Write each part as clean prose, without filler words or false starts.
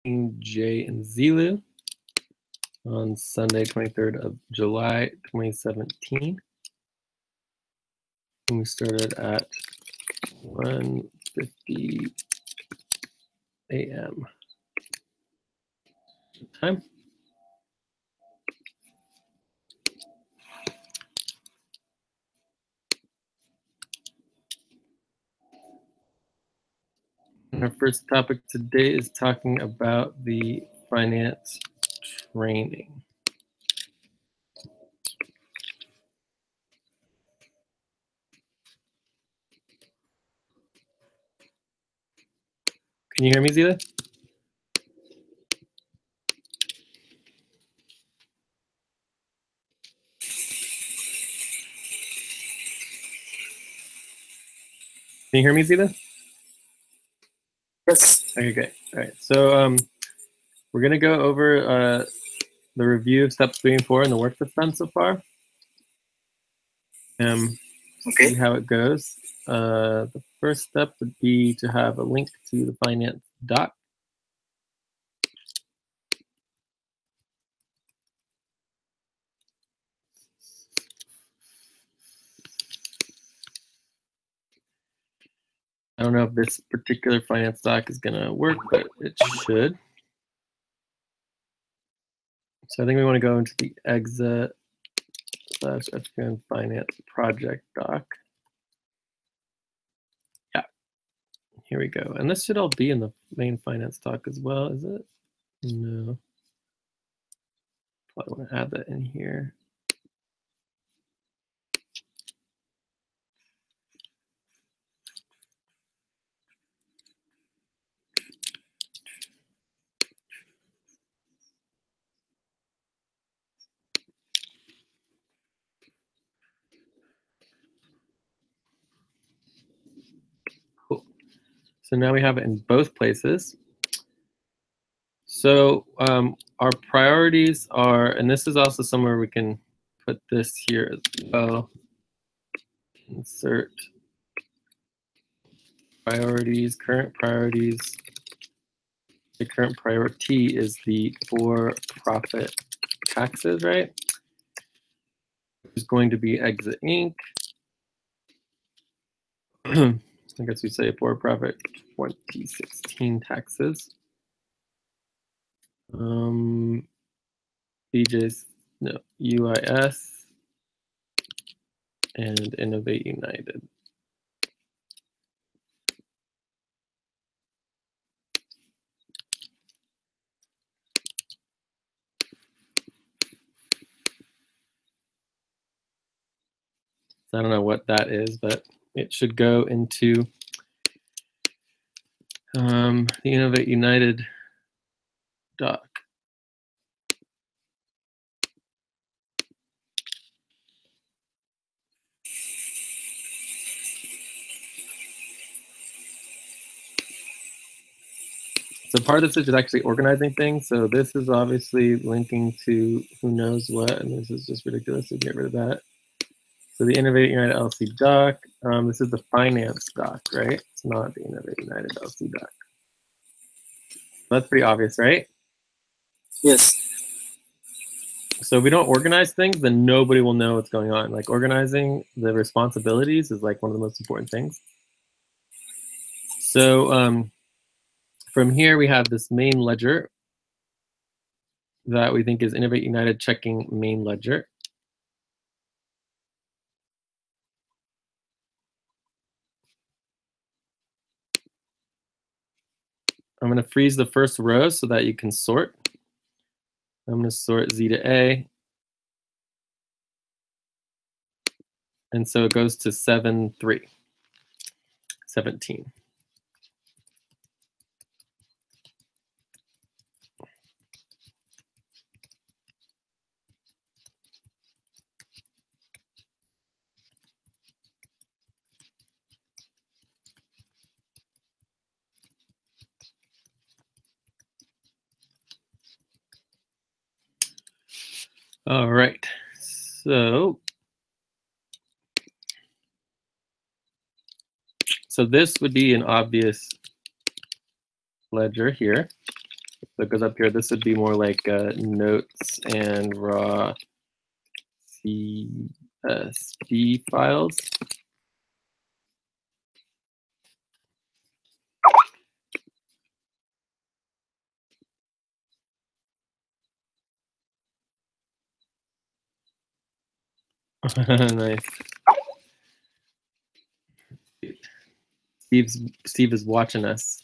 Jay and Zillu on Sunday, 23rd of July, 2017. And we started at 1:50 a.m. time. And our first topic today is talking about the finance training. Can you hear me, Zila? Can you hear me, Zila? Yes. Okay, great. All right. So we're going to go over the review of steps 3 and 4 and the work that's done so far. Okay. See how it goes. The first step would be to have a link to the finance doc. I don't know if this particular finance doc is going to work, but it should. So I think we want to go into the exit/FQN finance project doc. Yeah, here we go. And this should all be in the main finance doc as well, is it? No. Probably want to add that in here. Cool. So now we have it in both places. So our priorities are, and this is also somewhere we can put this here as well. Insert priorities, current priorities. The current priority is the for-profit taxes, right? Which is going to be Exit Inc. I guess we say for-profit 2016 taxes. BJ's, no, UIS, and Innovate United. So I don't know what that is, but it should go into the Innovate United doc. So part of this is actually organizing things. So this is obviously linking to who knows what, and this is just ridiculous to get rid of that. So the Innovate United LC doc, this is the finance doc, right? It's not the Innovate United LC doc. That's pretty obvious, right? Yes. So if we don't organize things, then nobody will know what's going on. Like organizing the responsibilities is like one of the most important things. So from here, we have this main ledger that we think is Innovate United checking main ledger. I'm going to freeze the first row so that you can sort. I'm going to sort Z to A. And so it goes to 7-3, 17. All right, so this would be an obvious ledger here. So it goes up here. This would be more like notes and raw CSV files. Nice. Steve is watching us.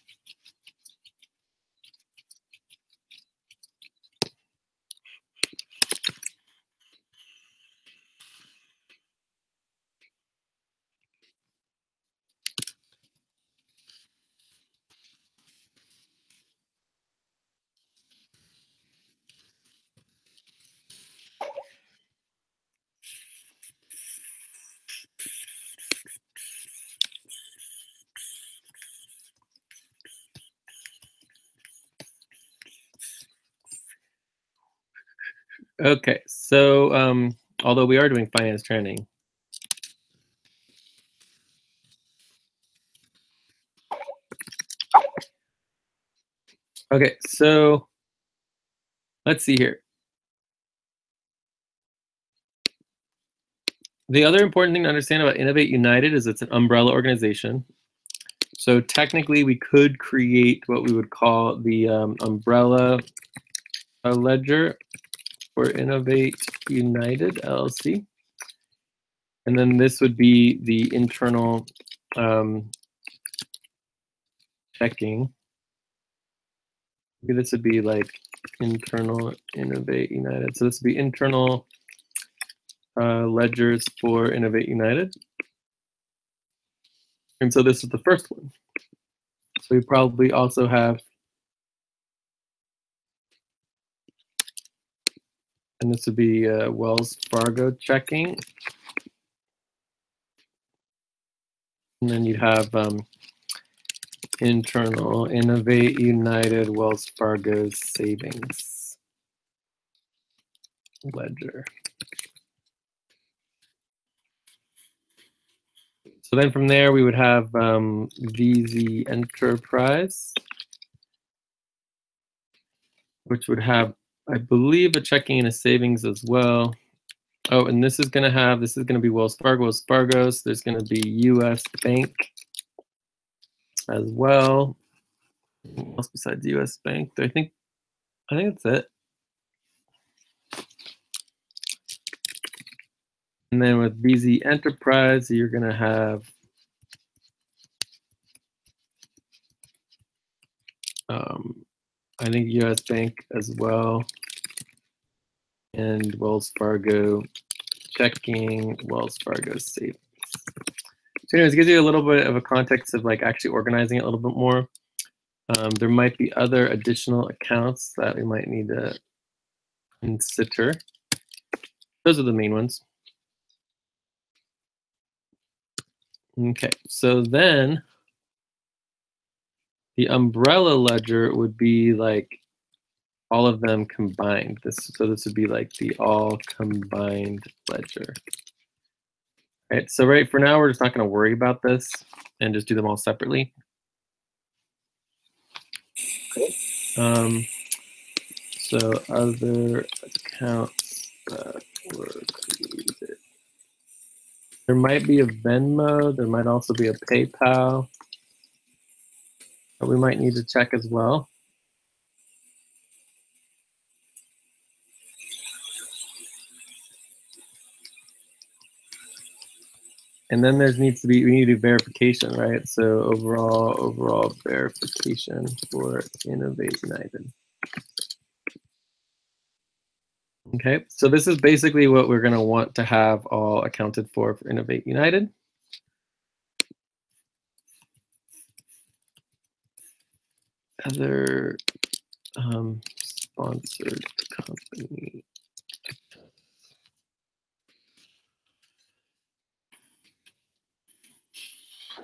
Okay, so although we are doing finance training, okay, so let's see here. The other important thing to understand about Innovate United is it's an umbrella organization. So technically, we could create what we would call the umbrella ledger for Innovate United LLC. And then this would be the internal checking. Maybe this would be like internal Innovate United. So this would be internal ledgers for Innovate United. And so this is the first one. So we probably also have, and this would be Wells Fargo checking. And then you'd have internal Innovate United Wells Fargo savings ledger. So then from there, we would have VZ Enterprise, which would have, I believe, a checking and a savings as well. Oh, and this is going to be Wells Fargo's. There's going to be US Bank as well. What else besides US Bank? I think that's it. And then with VZ Enterprise, you're going to have I think US Bank as well, and Wells Fargo checking, Wells Fargo savings. So anyways, it gives you a little bit of a context of like actually organizing it a little bit more. There might be other additional accounts that we might need to consider. Those are the main ones. Okay, so then the umbrella ledger would be like all of them combined. So this would be like the all combined ledger. All right, so right for now, we're just not going to worry about this and just do them all separately. Okay. So other accounts that were created. There might be a Venmo. There might also be a PayPal that we might need to check as well. And then we need to do verification, right? So overall verification for Innovate United. Okay, so this is basically what we're going to want to have all accounted for Innovate United. Other sponsored company.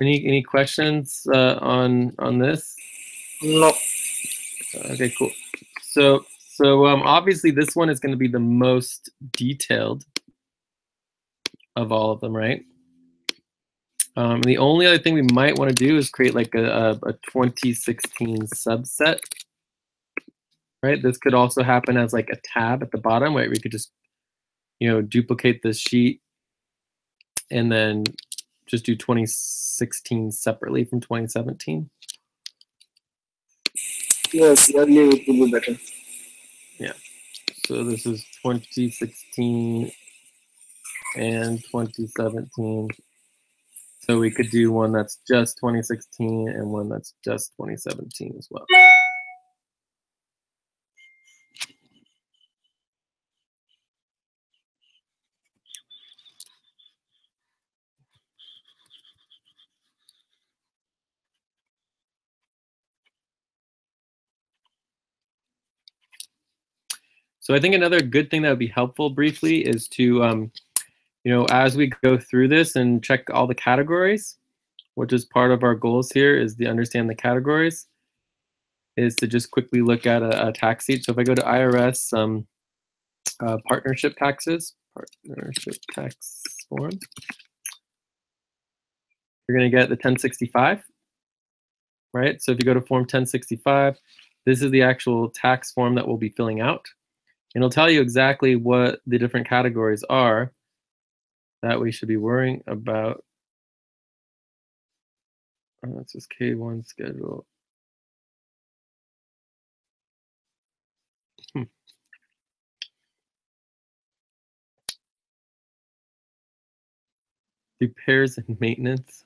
Any questions on this? No. Okay, cool. So obviously this one is going to be the most detailed of all of them, right? The only other thing we might want to do is create like a 2016 subset. right? This could also happen as like a tab at the bottom, where we could just, duplicate this sheet and then just do 2016 separately from 2017. Yes, earlier it will be better. Yeah. So this is 2016 and 2017. So we could do one that's just 2016 and one that's just 2017 as well. So I think another good thing that would be helpful briefly is to, as we go through this and check all the categories, which is part of our goals here, is to understand the categories, is to just quickly look at a tax sheet. So if I go to IRS partnership taxes, partnership tax form, you're going to get the 1065, right? So if you go to form 1065, this is the actual tax form that we'll be filling out. And it'll tell you exactly what the different categories are that we should be worrying about. This is K1 schedule. Repairs and maintenance,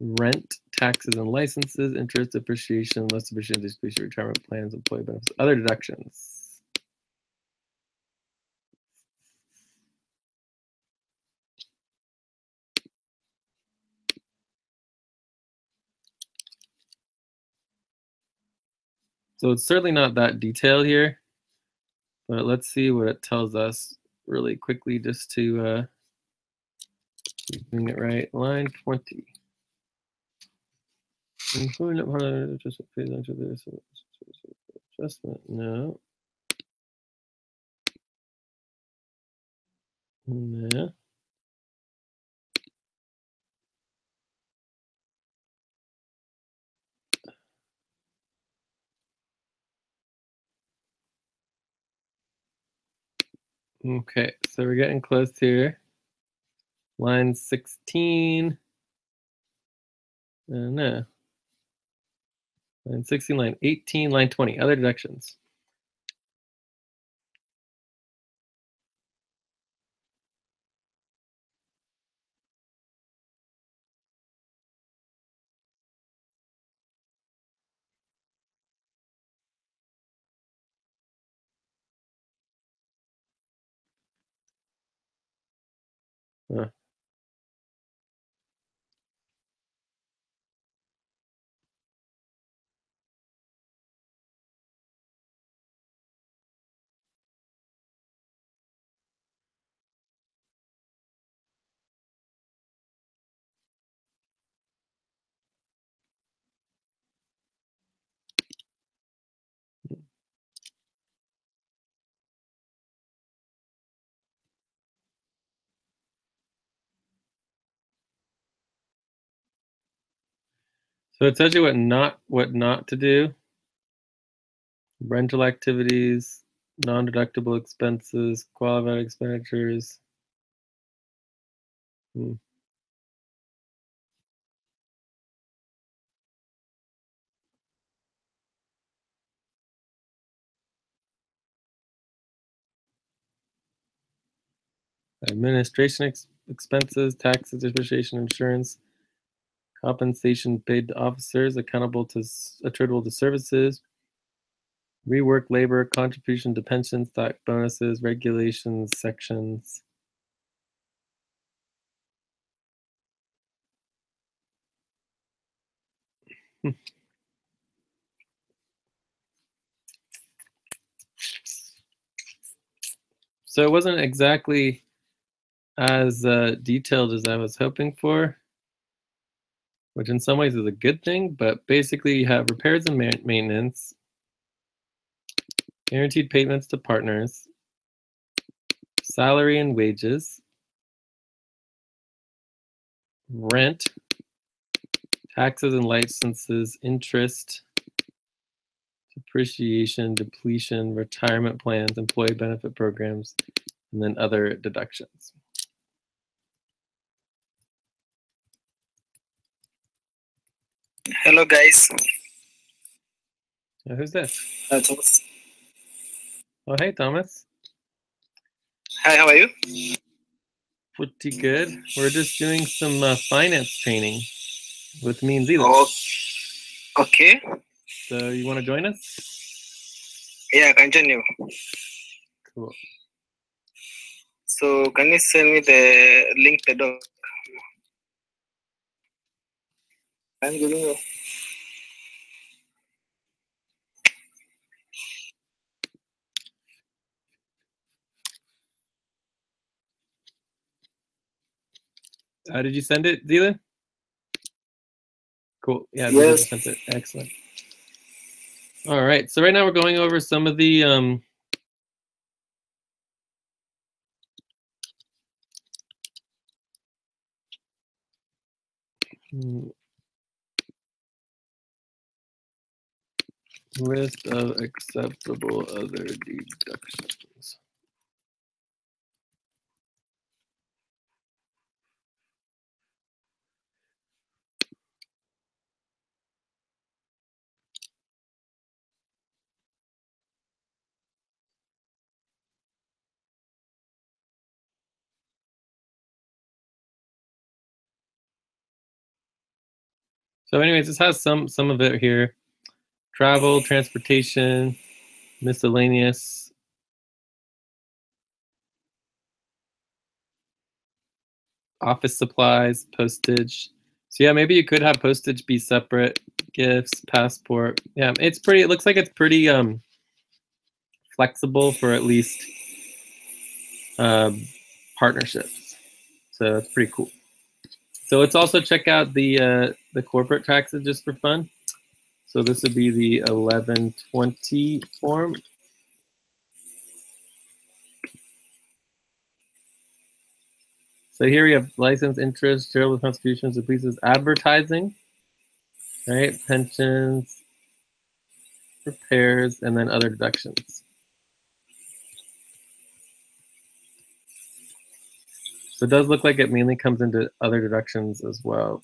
rent, taxes and licenses, interest, depreciation, less depreciation, distribution, retirement plans, employee benefits, other deductions. So it's certainly not that detailed here, but let's see what it tells us really quickly just to keep doing it right. Line 20. Adjustment, no. No. Okay, so we're getting close here. Line 16. No. Line 16, line 18, line 20, other deductions. Huh. So it tells you what not to do. Rental activities, non-deductible expenses, qualified expenditures. Administration expenses, taxes, depreciation, insurance, compensation paid to officers attributable to services, rework labor, contribution to pension, stock bonuses, regulations, sections. So it wasn't exactly as detailed as I was hoping for, which in some ways is a good thing, but basically you have repairs and maintenance, guaranteed payments to partners, salary and wages, rent, taxes and licenses, interest, depreciation, depletion, retirement plans, employee benefit programs, and then other deductions. Hello, guys. Who's this? Thomas. Oh, hey, Thomas. Hi, how are you? Pretty good. We're just doing some finance training with me and Zillu. Oh, okay. So you want to join us? Yeah, continue. Cool. So, can you send me the link, the doc? I'm giving you. Did you send it, Zillu? Cool. Yeah, Zillu Yes. just sent it. Excellent. All right. So right now we're going over some of the list of acceptable other deductions. So anyways, this has some of it here. Travel, transportation, miscellaneous, office supplies, postage. So yeah, maybe you could have postage be separate, gifts, passport. Yeah, it's pretty, it looks like it's pretty flexible for at least partnerships. So that's pretty cool. So let's also check out the corporate taxes just for fun. So this would be the 1120 form. So here we have license, interest, charitable contributions, leases, advertising, right? Pensions, repairs, and then other deductions. So it does look like it mainly comes into other deductions as well.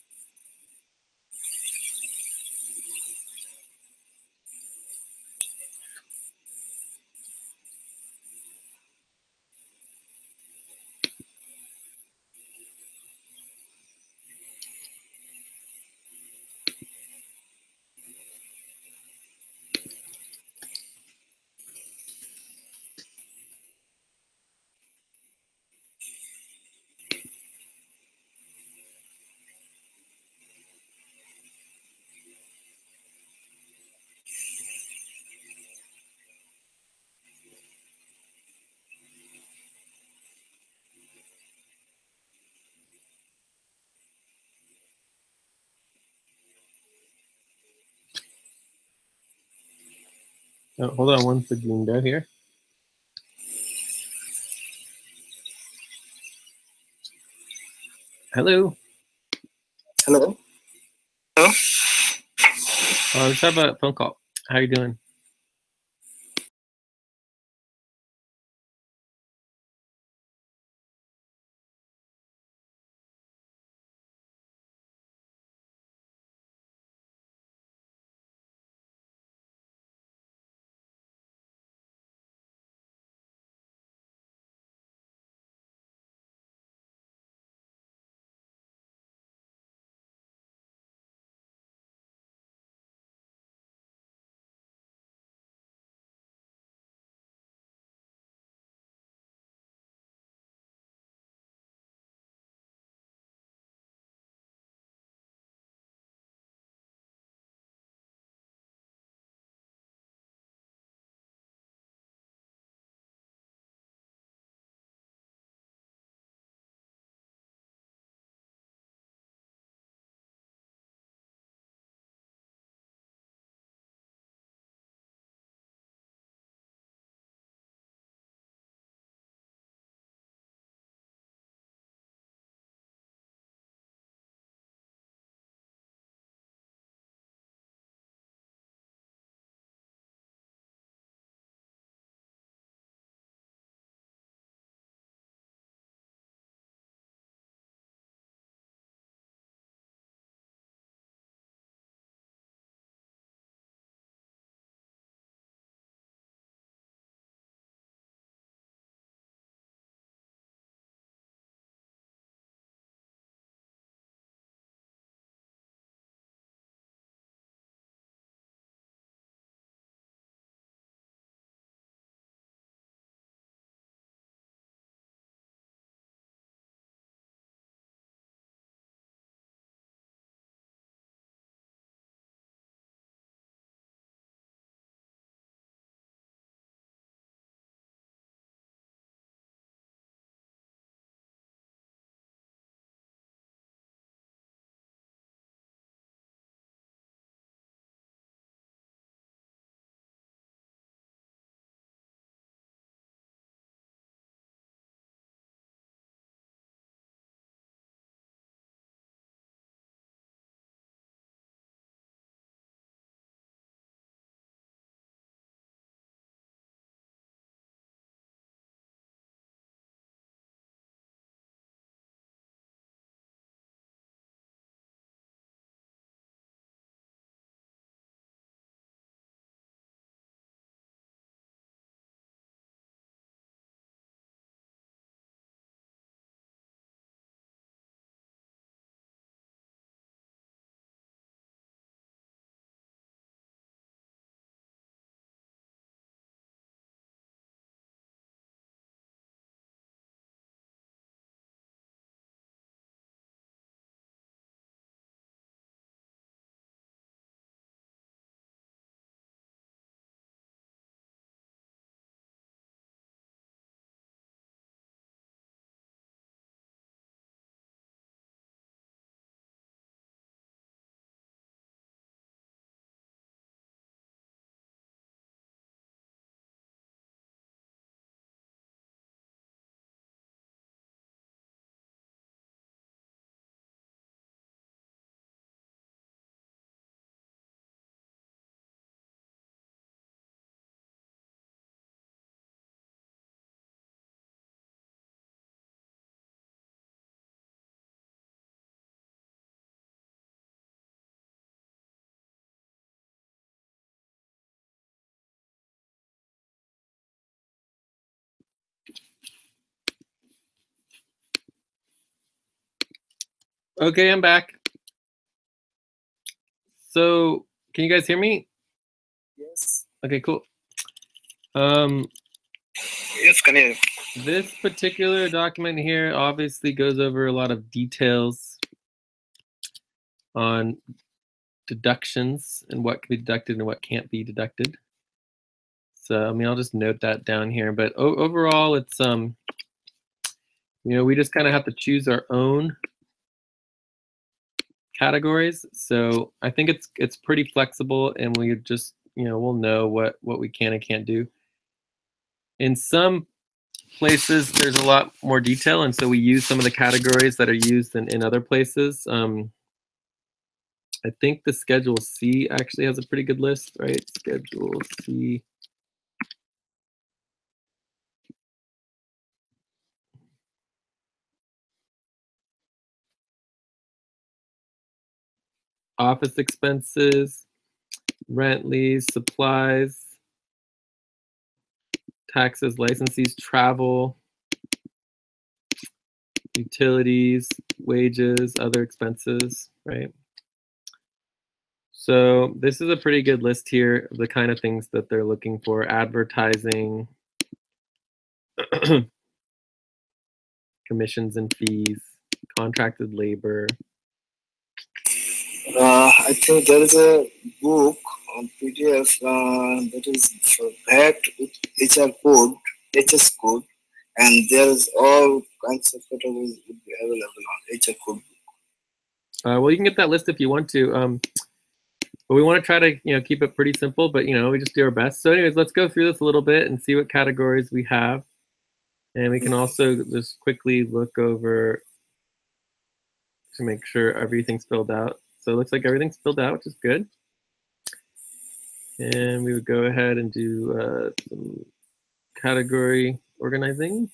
Oh, hold on one second here. Hello. Hello. Hello. Oh, I just have a phone call. How are you doing? Okay, I'm back. So, can you guys hear me? Yes. Okay, cool. Yes, can you? This particular document here obviously goes over a lot of details on deductions and what can be deducted and what can't be deducted. So, I mean, I'll just note that down here. But overall, it's we just kind of have to choose our own categories. So I think it's pretty flexible, and we just we'll know what we can and can't do. In some places, there's a lot more detail, and so we use some of the categories that are used in other places. I think the Schedule C actually has a pretty good list, right? Schedule C. Office expenses, rent, lease, supplies, taxes, licenses, travel, utilities, wages, other expenses, right? So this is a pretty good list here of the kind of things that they're looking for. Advertising, commissions and fees, contracted labor. I think there is a book on PDF that is backed with HR code, HS code, and there is all kinds of categories would be available on HR code. Well, you can get that list if you want to. But we want to try to keep it pretty simple. But we just do our best. So, anyways, let's go through this a little bit and see what categories we have, and we can also just quickly look over to make sure everything's filled out. So it looks like everything's filled out, which is good. And we would go ahead and do some category organizing.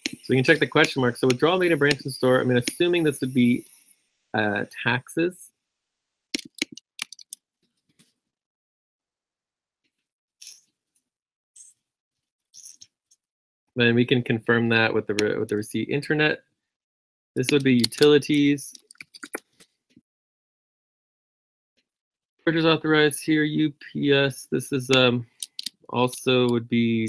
So we can check the question mark. So withdrawal made in branch and store. I mean, assuming this would be taxes. Then we can confirm that with the receipt. Internet. This would be utilities. Purchase authorized here. UPS. This is also would be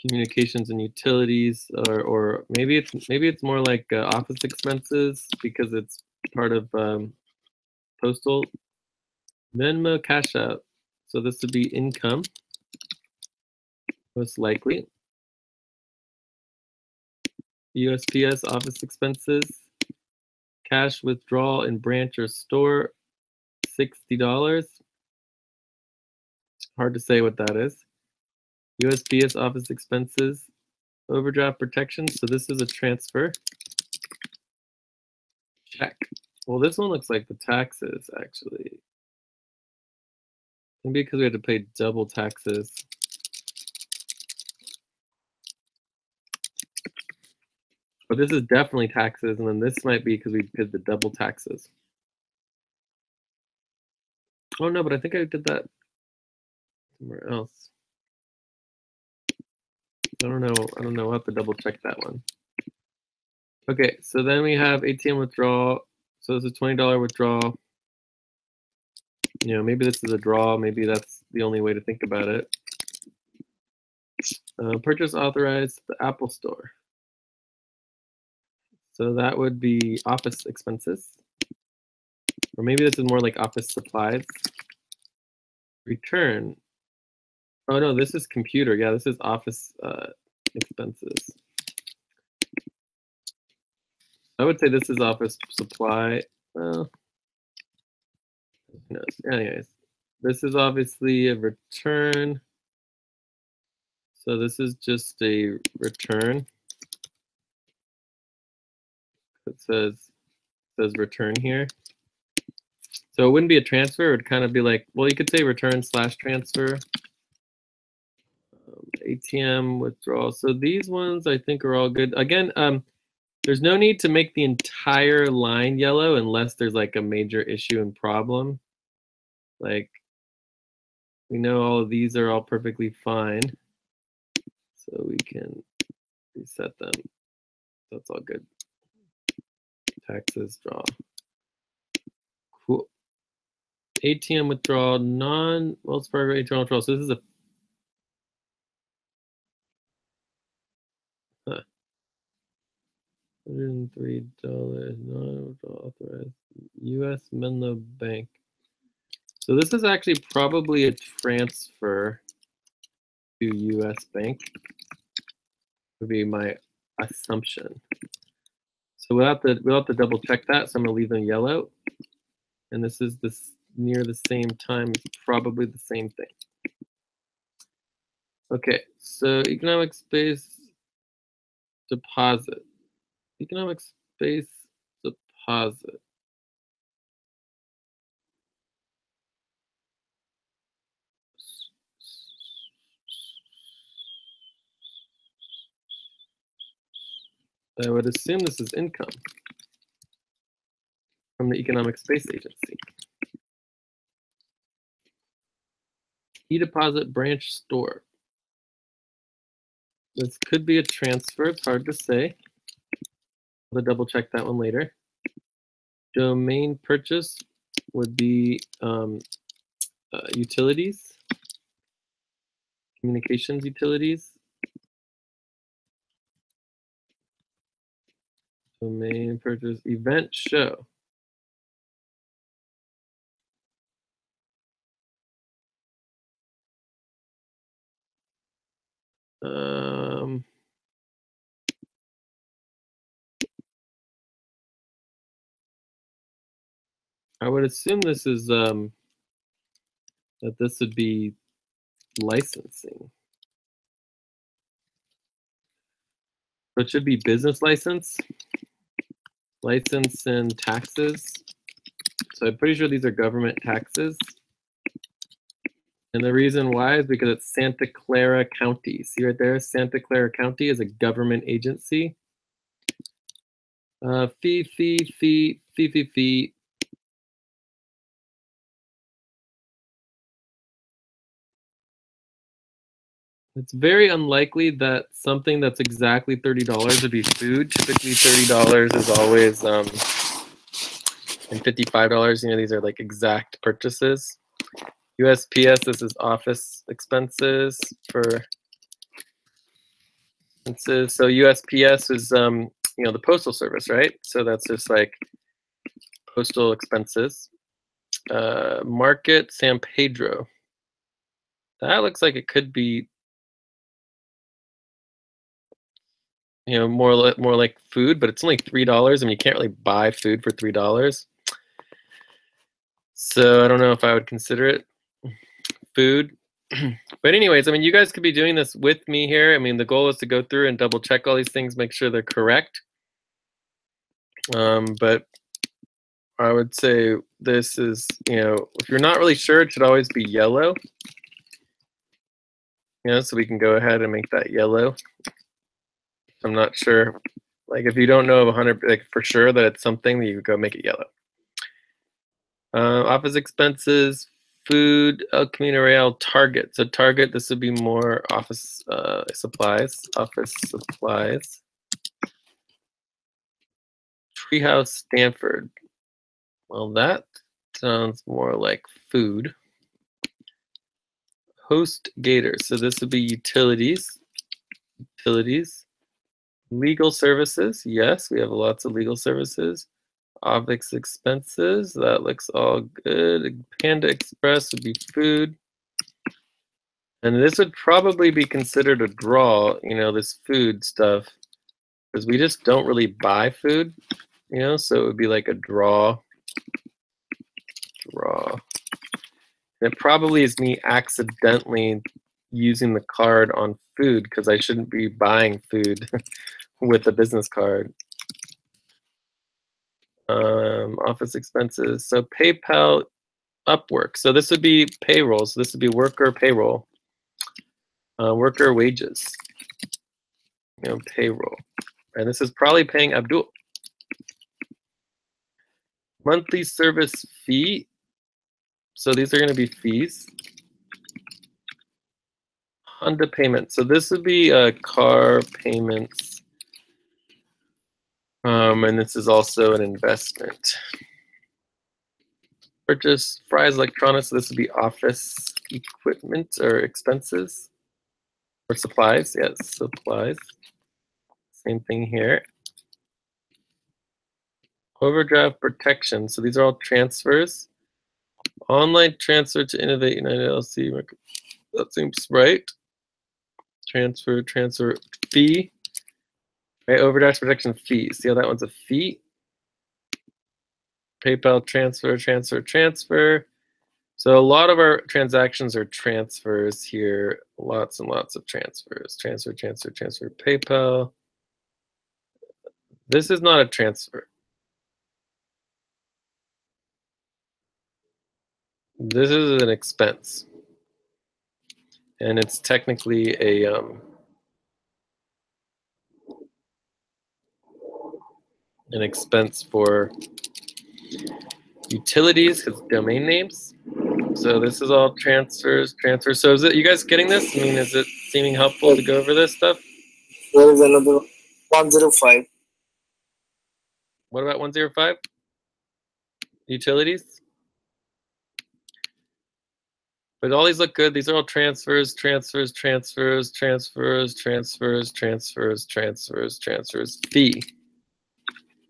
communications and utilities, or maybe it's more like office expenses because it's part of postal. Venmo, cash out. So this would be income, most likely. USPS, office expenses. Cash withdrawal in branch or store, $60. Hard to say what that is. USPS, office expenses. Overdraft protection. So this is a transfer. Check. Well, this one looks like the taxes, actually. Maybe because we had to pay double taxes. But this is definitely taxes, and then this might be because we did the double taxes. Oh no, but I think I did that somewhere else. I don't know. I'll have to double check that one. Okay, so then we have ATM withdrawal. So it's a $20 withdrawal. Maybe this is a draw. Maybe that's the only way to think about it. Purchase authorized, the Apple Store. So that would be office expenses. Or maybe this is more like office supplies. Return. Oh no, this is computer. Yeah, this is office expenses. I would say this is office supply. Well, who knows? Anyways, this is obviously a return. So this is just a return. It says return here. So it wouldn't be a transfer. It would kind of be like, well, you could say return / transfer. ATM withdrawal. So these ones I think are all good. Again, there's no need to make the entire line yellow unless there's like a major issue and problem. Like we know all of these are all perfectly fine. So we can reset them. That's all good. Taxes, draw. Cool. ATM withdrawal, non-Wells Fargo ATM withdrawal. So this is a $103 non-authorized U.S. Menlo Bank. So this is actually probably a transfer to U.S. Bank. Would be my assumption. So without the double check that, so I'm gonna leave them yellow. And this is near the same time, probably the same thing. Okay, so economic space deposit. Economic space deposit. I would assume this is income from the Economic Space Agency. E-deposit branch store. This could be a transfer. It's hard to say. I'll double check that one later. Domain purchase would be utilities, communications utilities. Domain purchase, event show. I would assume this is that this would be licensing. So it should be business license, license and taxes. So I'm pretty sure these are government taxes. And the reason why is because it's Santa Clara County. See right there, Santa Clara County is a government agency. Fee. It's very unlikely that something that's exactly $30 would be food. Typically $30 is always, and $55, you know, these are like exact purchases. USPS, this is office expenses for expenses. So USPS is, you know, the postal service, right? So that's just like postal expenses. Market San Pedro. That looks like it could be, you know, more like food, but it's only $3. I mean, you can't really buy food for $3. So I don't know if I would consider it food. But anyways, I mean, you guys could be doing this with me here. I mean, the goal is to go through and double check all these things, make sure they're correct. But I would say this is, you know, if you're not really sure, it should always be yellow. You know, so we can go ahead and make that yellow. I'm not sure. Like, if you don't know of 100, like for sure that it's something, you go make it yellow. Office expenses, food, El Camino Real, Target. So Target, this would be more office supplies. Office supplies. Treehouse, Stanford. Well, that sounds more like food. Host Gator. So this would be utilities. Utilities. Legal services. Yes, we have lots of legal services. Office expenses. That looks all good. Panda Express would be food. And this would probably be considered a draw, you know, this food stuff, because we just don't really buy food, you know, so it would be like a draw. And it probably is me accidentally using the card on food because I shouldn't be buying food with a business card. Office expenses. So PayPal, Upwork. So this would be payroll. So this would be worker payroll. Worker wages. You know, payroll. And this is probably paying Abdul. Monthly service fee. So these are going to be fees. Honda payment. So this would be car payments. And this is also an investment. Purchase Fry's Electronics. So this would be office equipment or expenses or supplies. Yes, supplies. Same thing here. Overdraft protection. So these are all transfers. Online transfer to Innovate United LLC. That seems right. Transfer fee. Right, overdraft protection fee. See how that one's a fee? PayPal transfer. So a lot of our transactions are transfers here. Lots and lots of transfers. Transfer. PayPal. This is not a transfer. This is an expense. And it's technically an expense for utilities, because domain names. So this is all transfers. So is it, you guys getting this? I mean, is it seeming helpful to go over this stuff? There is another 105. What about 105? Utilities? But all these look good. These are all transfers. Fee.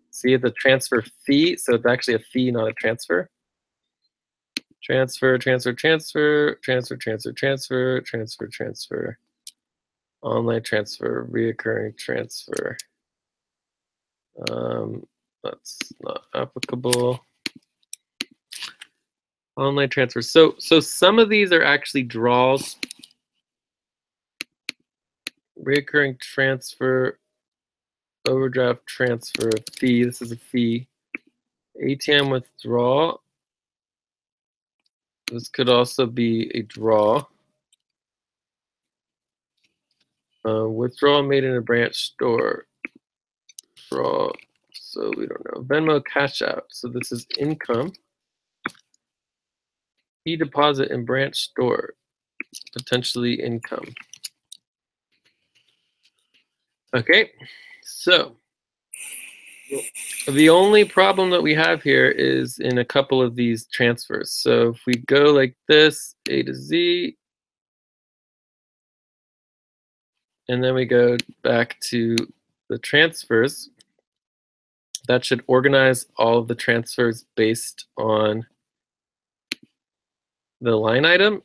See the transfer fee? So it's actually a fee, not a transfer. Transfer. Online transfer, reoccurring transfer. That's not applicable. Online transfer. So some of these are actually draws. Reoccurring transfer, overdraft transfer, fee. This is a fee. ATM withdrawal. This could also be a draw. Withdrawal made in a branch store. Draw. So we don't know. Venmo cash out. So this is income. E-deposit in branch store. Potentially income. Okay, so the only problem that we have here is in a couple of these transfers. So if we go like this, A to Z, and then we go back to the transfers, that should organize all of the transfers based on the line item.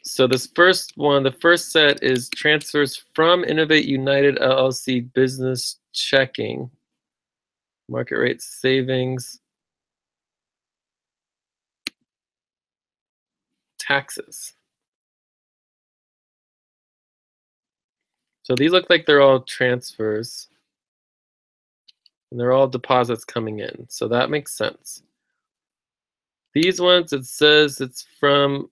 So this first one, the first set is transfers from Innovate United LLC business checking, market rate savings, taxes. So these look like they're all transfers, and they're all deposits coming in. So that makes sense. These ones, it says it's from,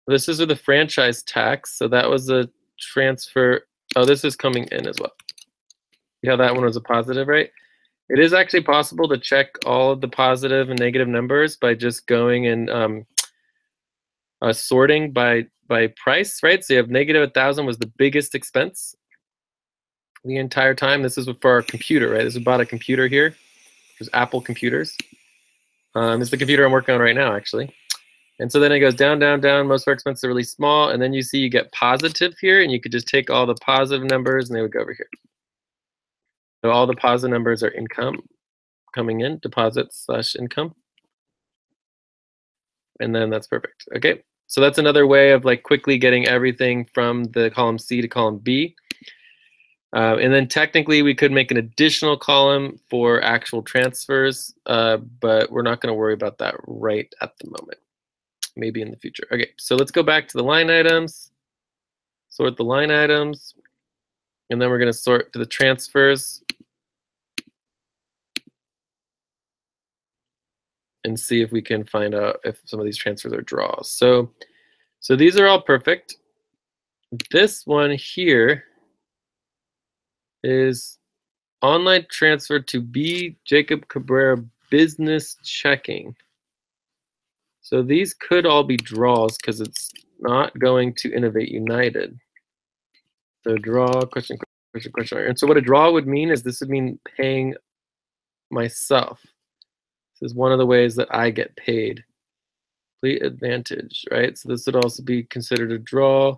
this is the franchise tax. So that was a transfer. Oh, this is coming in as well. See how that one was a positive, right? It is actually possible to check all of the positive and negative numbers by just going and sorting by price, right? So you have negative 1,000 was the biggest expense the entire time. This is for our computer, right? This is about a computer here. There's Apple computers. It's the computer I'm working on right now, actually. And so then it goes down. Most of our expenses are really small. And then you see you get positive here, and you could just take all the positive numbers and they would go over here. So all the positive numbers are income coming in, deposits / income. And then that's perfect. Okay, so that's another way of like quickly getting everything from the column C to column B. And then technically we could make an additional column for actual transfers, but we're not going to worry about that right at the moment. Maybe in the future. Okay, so let's go back to the line items, sort the line items, and then we're going to sort to the transfers and see if we can find out if some of these transfers are draws. So these are all perfect. This one here is online transfer to B. Jacob Cabrera business checking. So these could all be draws because it's not going to Innovate United. So draw, question. And so what a draw would mean is this would mean paying myself. This is one of the ways that I get paid. Complete advantage, right? So this would also be considered a draw.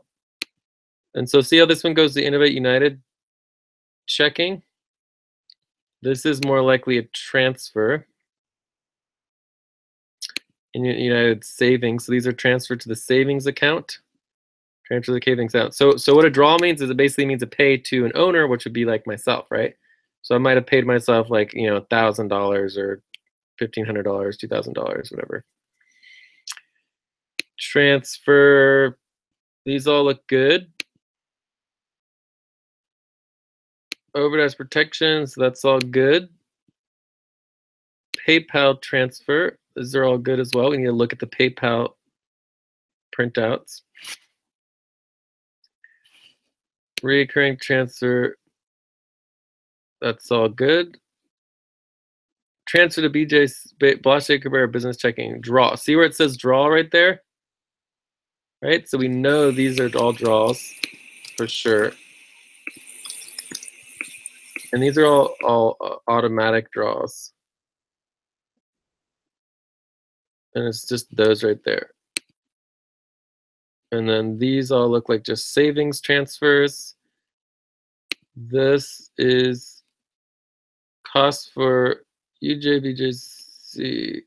And so see how this one goes to Innovate United checking? This is more likely a transfer. In United savings, so these are transferred to the savings account. Transfer the savings out. So what a draw means is it basically means a pay to an owner, which would be like myself, right? So I might have paid myself like, you know, $1,000 or $1,500, $2,000, whatever. Transfer. These all look good. Overdraft protection, so that's all good. PayPal transfer, these are all good as well. We need to look at the PayPal printouts. Recurring transfer, that's all good. Transfer to BJ's Blockchain Cabrera business checking. Draw. See where it says draw right there? Right? So we know these are all draws for sure. And these are all automatic draws. And it's just those right there. And then these all look like just savings transfers. This is cost for UJBJC.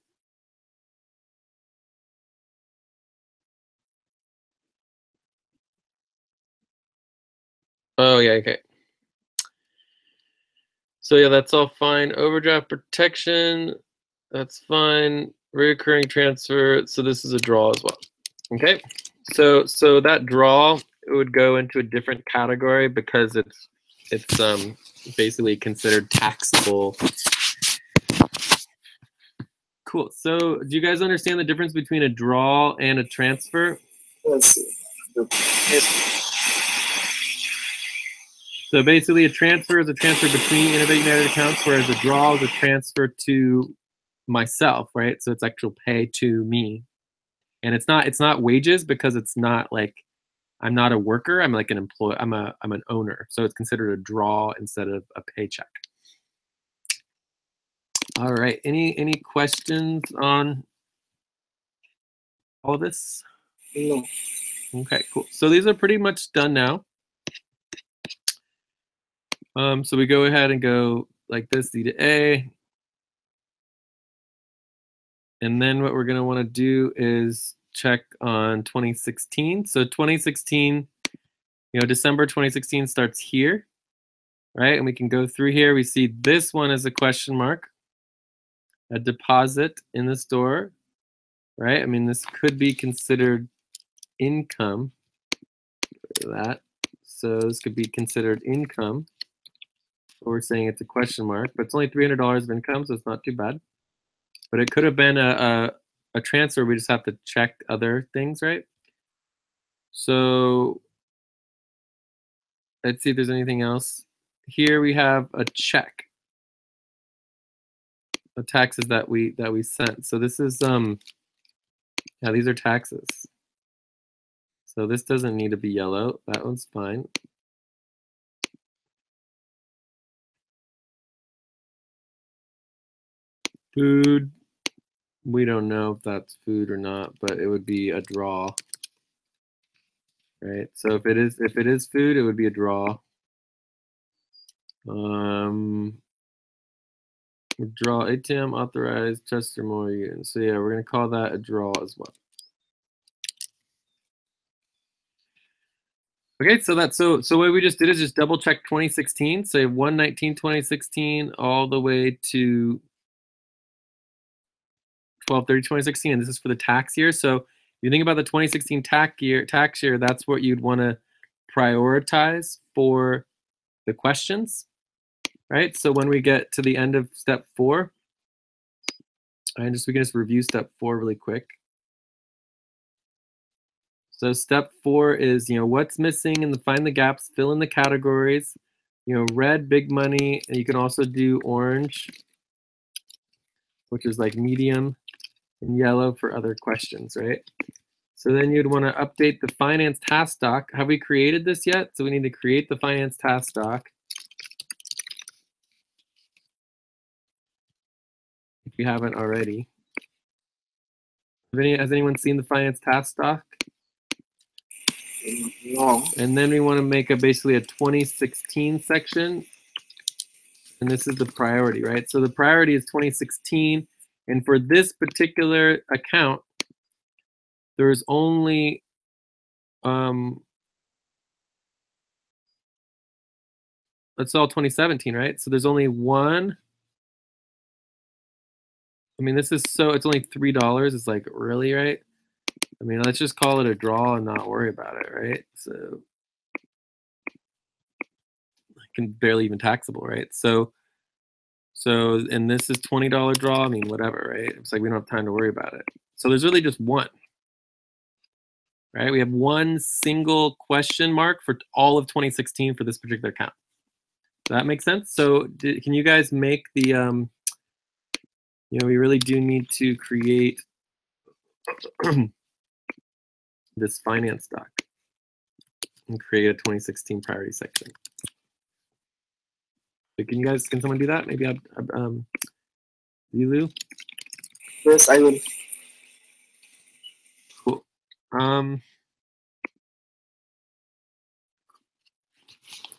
Oh, yeah, okay. So yeah, that's all fine. Overdraft protection, that's fine. Recurring transfer, so this is a draw as well. Okay, so that draw, it would go into a different category because it's basically considered taxable. Cool. So do you guys understand the difference between a draw and a transfer? Yes. So basically a transfer is a transfer between Innovate United accounts, whereas a draw is a transfer to myself, right? So it's actual pay to me. And it's not wages because it's not like I'm not a worker, I'm like an employee, I'm an owner. So it's considered a draw instead of a paycheck. All right. Any questions on all this? No. Okay, cool. So these are pretty much done now. So we go ahead and go like this, D to A. And then what we're going to want to do is check on 2016. So 2016, you know, December 2016 starts here, right? And we can go through here. We see this one as a question mark, a deposit in the store, right? I mean, this could be considered income. That. So this could be considered income. We're saying it's a question mark, but it's only $300 of income, so it's not too bad. But it could have been a transfer. We just have to check other things, right? So let's see if there's anything else. Here we have a check, the taxes that we sent. So this is yeah, these are taxes. So this doesn't need to be yellow. That one's fine. Food. We don't know if that's food or not, but it would be a draw. Right. So if it is food, it would be a draw. Draw ATM authorized Chester Morgan. So yeah, we're gonna call that a draw as well. Okay, so what we just did is just double check 2016. Say 1/19/2016 all the way to 12/30/2016, and this is for the tax year. So you think about the 2016 tax year, that's what you'd want to prioritize for the questions, right? So when we get to the end of step 4, and we can just review step 4 really quick. So step 4 is, you know, what's missing and find the gaps, fill in the categories. You know, red, big money, and you can also do orange, which is like medium, and yellow for other questions, right? So then you'd want to update the finance task doc. Have we created this yet? So we need to create the finance task doc. you haven't already. Has anyone seen the finance task doc? No. And then we want to make basically a 2016 section. And this is the priority, right? So the priority is 2016. And for this particular account, there's only that's all 2017, right? So there's only one. I mean, this is so it's only $3. It's like, really, right? I mean, let's just call it a draw and not worry about it, right? So I can barely even taxable, right? So and this is $20 draw. I mean, whatever, right? It's like we don't have time to worry about it. So there's really just one, right? We have one single question mark for all of 2016 for this particular account. Does that make sense? So can you guys make the, you know, we really do need to create this finance doc and create a 2016 priority section. So can someone do that? Maybe Zillu? Yes, I will. Cool.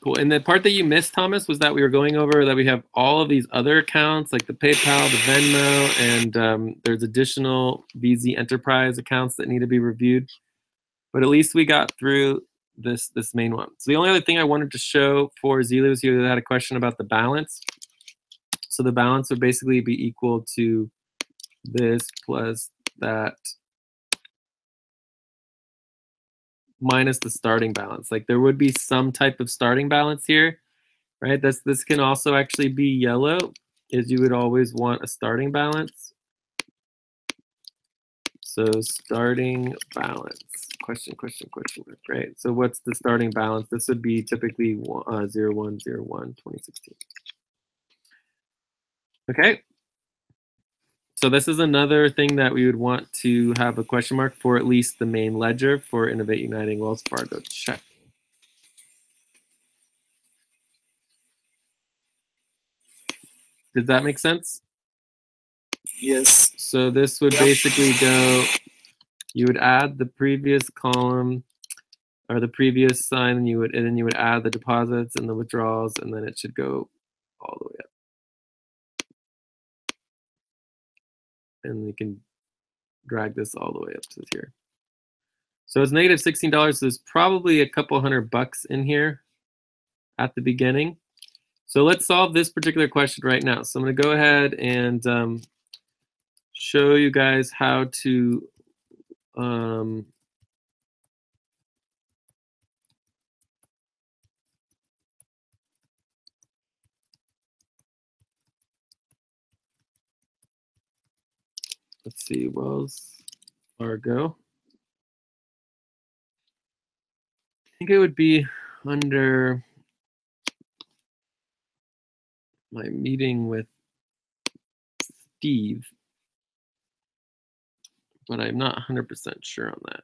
Cool. And the part that you missed, Thomas, was that we were going over that we have all of these other accounts like the PayPal, the Venmo, and there's additional VZ Enterprise accounts that need to be reviewed. But at least we got through this main one. So the only other thing I wanted to show for Zillu is you had a question about the balance. So the balance would basically be equal to this plus that minus the starting balance. Like there would be some type of starting balance here, right? This can also actually be yellow, is you would always want a starting balance. So starting balance, question, right? So what's the starting balance? This would be typically 0101 2016. Okay. So this is another thing that we would want to have a question mark for at least the main ledger for Innovate Uniting Wells Fargo check. Does that make sense? Yes. So this would basically go, you would add the previous column or the previous sign, and then you would add the deposits and the withdrawals, and then it should go all the way up. And you can drag this all the way up to here. So it's negative $16. So there's probably a couple $100 in here at the beginning. So let's solve this particular question right now. So I'm going to go ahead and show you guys how to let's see, Wells Fargo. I think it would be under my meeting with Steve, but I'm not 100% sure on that.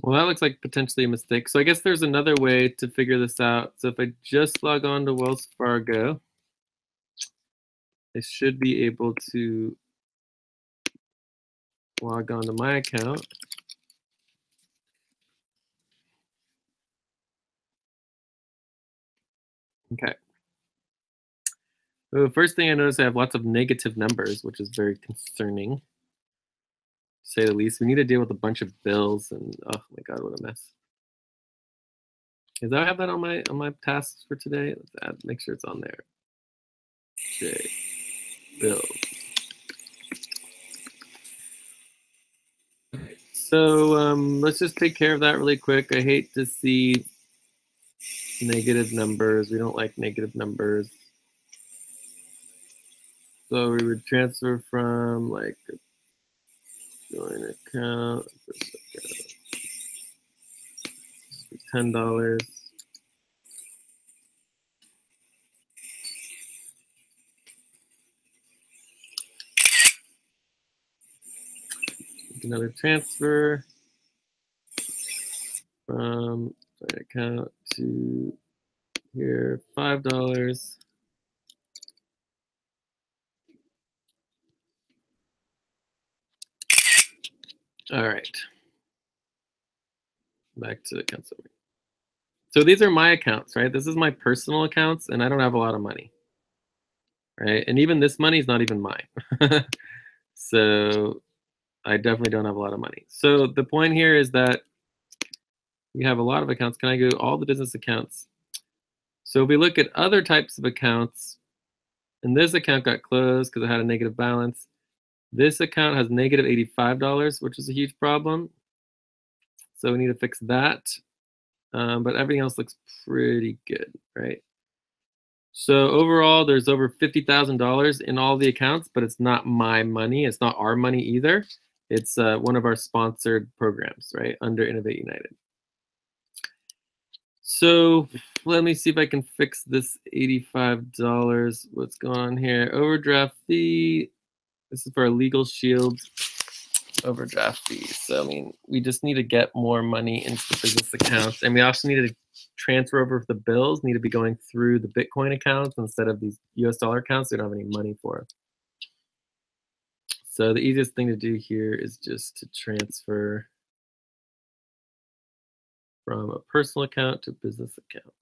Well, that looks like potentially a mistake. So I guess there's another way to figure this out. So if I just log on to Wells Fargo, I should be able to log on to my account. Okay. So the first thing I notice, I have lots of negative numbers, which is very concerning, to say the least. We need to deal with a bunch of bills, and oh my god, what a mess. Do I have that on my tasks for today? Let's add, make sure it's on there. J bills. So let's just take care of that really quick. I hate to see negative numbers. We don't like negative numbers. So we would transfer from like a joint account, $10. Make another transfer from joint account to here, $5. All right. Back to account summary. So these are my accounts, right? This is my personal accounts, and I don't have a lot of money, right? And even this money is not even mine. So I definitely don't have a lot of money. So the point here is that we have a lot of accounts. Can I go all the business accounts? So if we look at other types of accounts, and this account got closed because it had a negative balance. This account has negative $85, which is a huge problem. So we need to fix that. But everything else looks pretty good, right? So overall, there's over $50,000 in all the accounts, but it's not my money. It's not our money either. It's one of our sponsored programs, right, under Innovate United. So let me see if I can fix this $85. What's going on here? Overdraft fee. This is for a legal shield overdraft fee. So I mean, we just need to get more money into the business accounts, and we also need to transfer over the bills. Need to be going through the Bitcoin accounts instead of these US dollar accounts we don't have any money for. So the easiest thing to do here is just to transfer from a personal account to business account.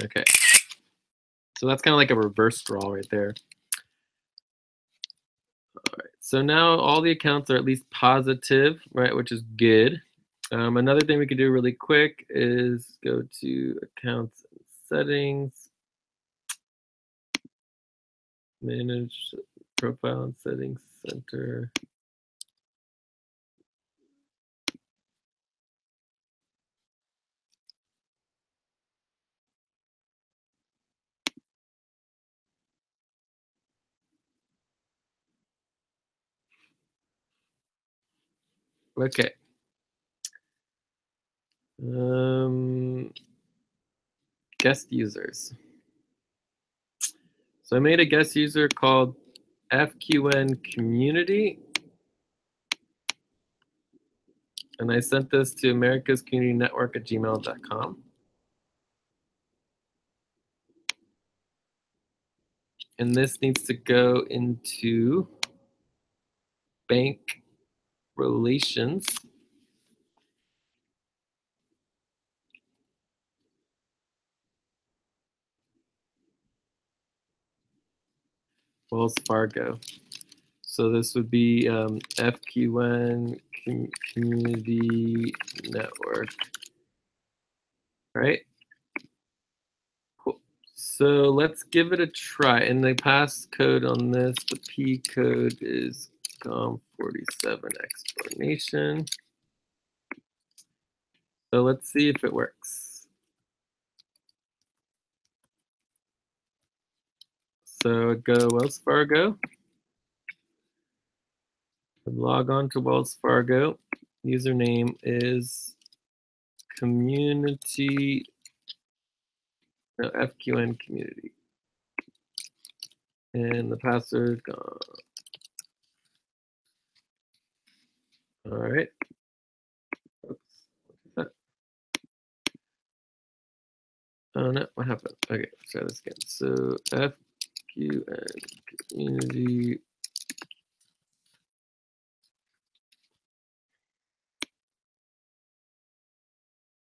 Okay. So that's kind of like a reverse draw right there. All right. So now all the accounts are at least positive, right, which is good. Another thing we could do really quick is go to accounts and settings, manage profile and settings center. Okay. Guest users. So I made a guest user called FQN Community. And I sent this to America's Community Network at gmail.com. And this needs to go into bank relations. Wells Fargo. So this would be FQN Community Network, right? Cool. So let's give it a try. And the passcode on this, the P code is COM47 explanation. So let's see if it works. So go Wells Fargo. Log on to Wells Fargo. Username is community, no, FQN community. And the password gone. All right. Oops. What is that? Oh no, what happened? Okay, let's try this again. So FQN community.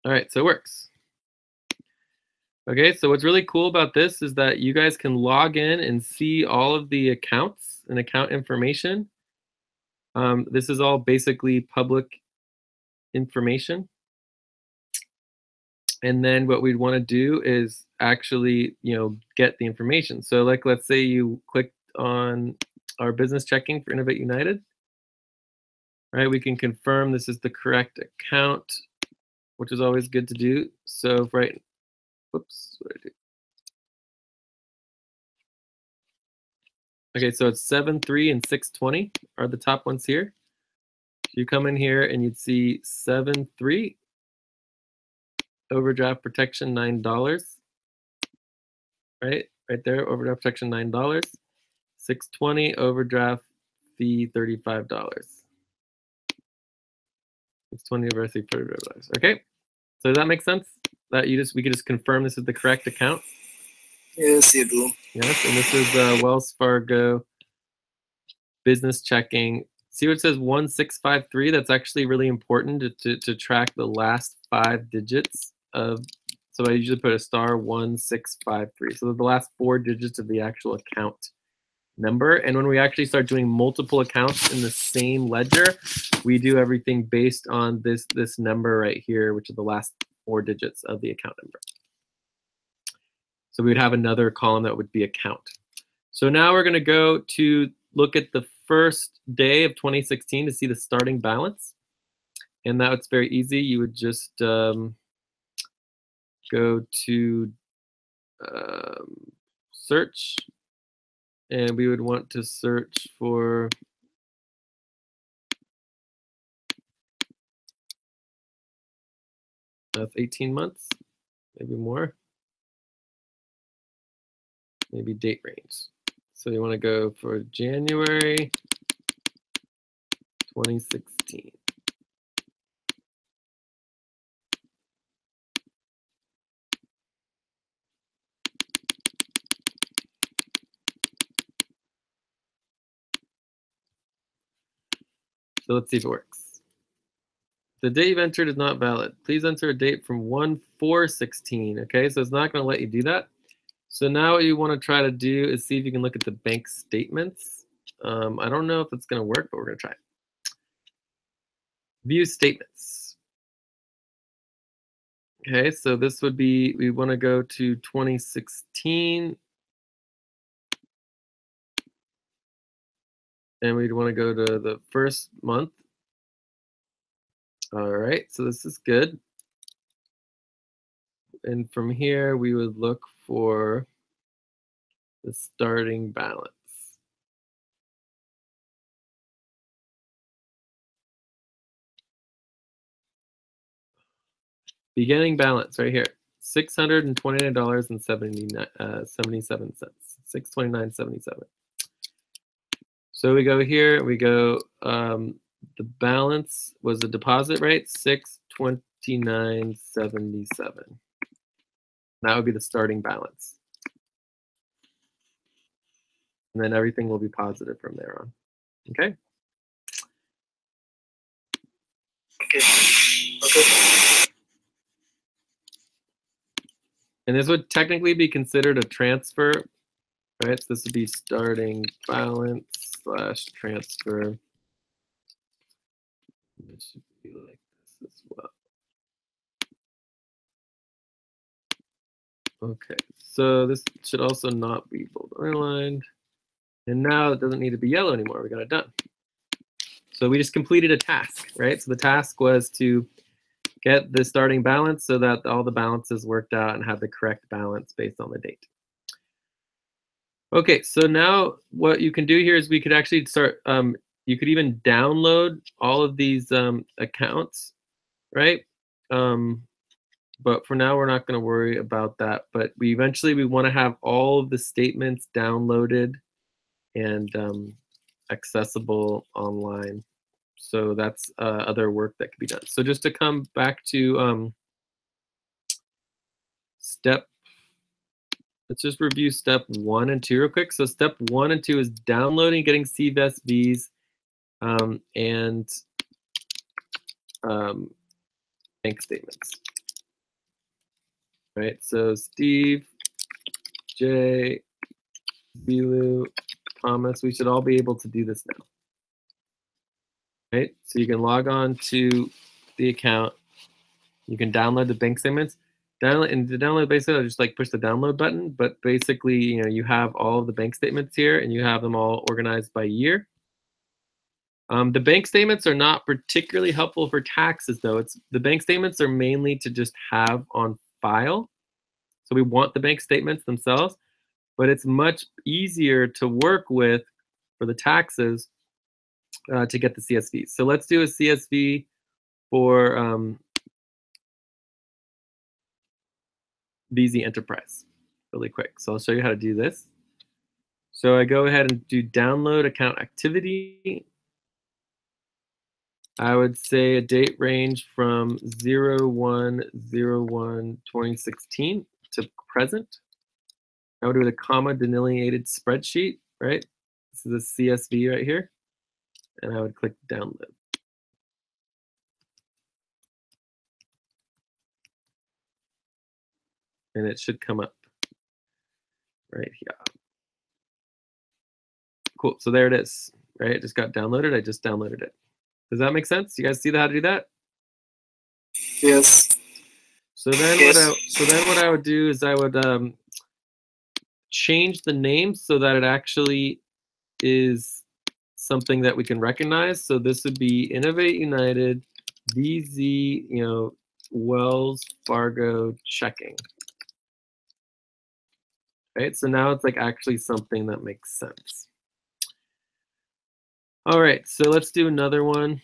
All right, so it works. Okay, so what's really cool about this is that you guys can log in and see all of the accounts and account information. This is all basically public information. And then what we'd want to do is actually, get the information. So like, let's say you clicked on our business checking for Innovate United, right? We can confirm this is the correct account, which is always good to do. So whoops, what did I do? Okay, so it's 7.3 and 6.20 are the top ones here. You come in here and you'd see 7.3 overdraft protection $9, right there, overdraft protection $9. 6.20 overdraft fee $35. 6.20 overdraft fee $35. Okay, so does that make sense? That we could just confirm this is the correct account. Yes, you do. Yes, and this is Wells Fargo business checking. See what it says 1653? That's actually really important to track the last 5 digits of. So I usually put a star 1653. So the last 4 digits of the actual account number. And when we actually start doing multiple accounts in the same ledger, we do everything based on this number right here, which are the last 4 digits of the account number. So we would have another column that would be account. So now we're going to go to look at the first day of 2016 to see the starting balance. And that's very easy. You would just go to search, and we would want to search for that's 18 months, maybe more, maybe date range. So you want to go for January 2016. So let's see if it works. The date you've entered is not valid. Please enter a date from 1/4/16. Okay, so it's not going to let you do that. So now what you want to try to do is see if you can look at the bank statements. I don't know if it's going to work, but we're going to try it. View statements. Okay, so this would be, we want to go to 2016. And we'd want to go to the first month. All right, so this is good. And from here, we would look for the starting balance. Beginning balance right here, $629.77. $629.77. So we go here, we go, the balance was the deposit rate, $629.77. That would be the starting balance. And then everything will be positive from there on. Okay? Okay. And this would technically be considered a transfer, right? So this would be starting balance / transfer. It should be like this as well. Okay, so this should also not be bold underlined. And now it doesn't need to be yellow anymore. We got it done. So we just completed a task, right? So the task was to get the starting balance so that all the balances worked out and have the correct balance based on the date. Okay, so now what you can do here is we could actually start, you could even download all of these accounts, right? But for now, we're not going to worry about that. But we eventually want to have all of the statements downloaded and accessible online. So that's other work that could be done. So just to come back to let's just review step 1 and 2 real quick. So step 1 and 2 is downloading, getting CSVs, and bank statements. Right, so Steve, Jay, Zillu, Thomas, we should all be able to do this now. Right, so you can log on to the account. You can download the bank statements. And to download, basically, I'll just like push the download button. But basically, you know, you have all of the bank statements here, and you have them all organized by year. The bank statements are not particularly helpful for taxes, though. The bank statements are mainly to just have on file. So we want the bank statements themselves, but it's much easier to work with for the taxes to get the CSVs. So let's do a CSV for VZ Enterprise really quick. So I'll show you how to do this. So I go ahead and do download account activity. I would say a date range from 01/01/2016 to present. I would do a comma delineated spreadsheet, right? This is a CSV right here. And I would click download. And it should come up right here. Cool, so there it is, right? It just got downloaded, I just downloaded it. Does that make sense? You guys see how to do that? Yes. So then what I would do is I would change the name so that it actually is something that we can recognize. So this would be Innovate United VZ, you know, Wells Fargo checking. Right, so now it's like actually something that makes sense. All right, so let's do another one.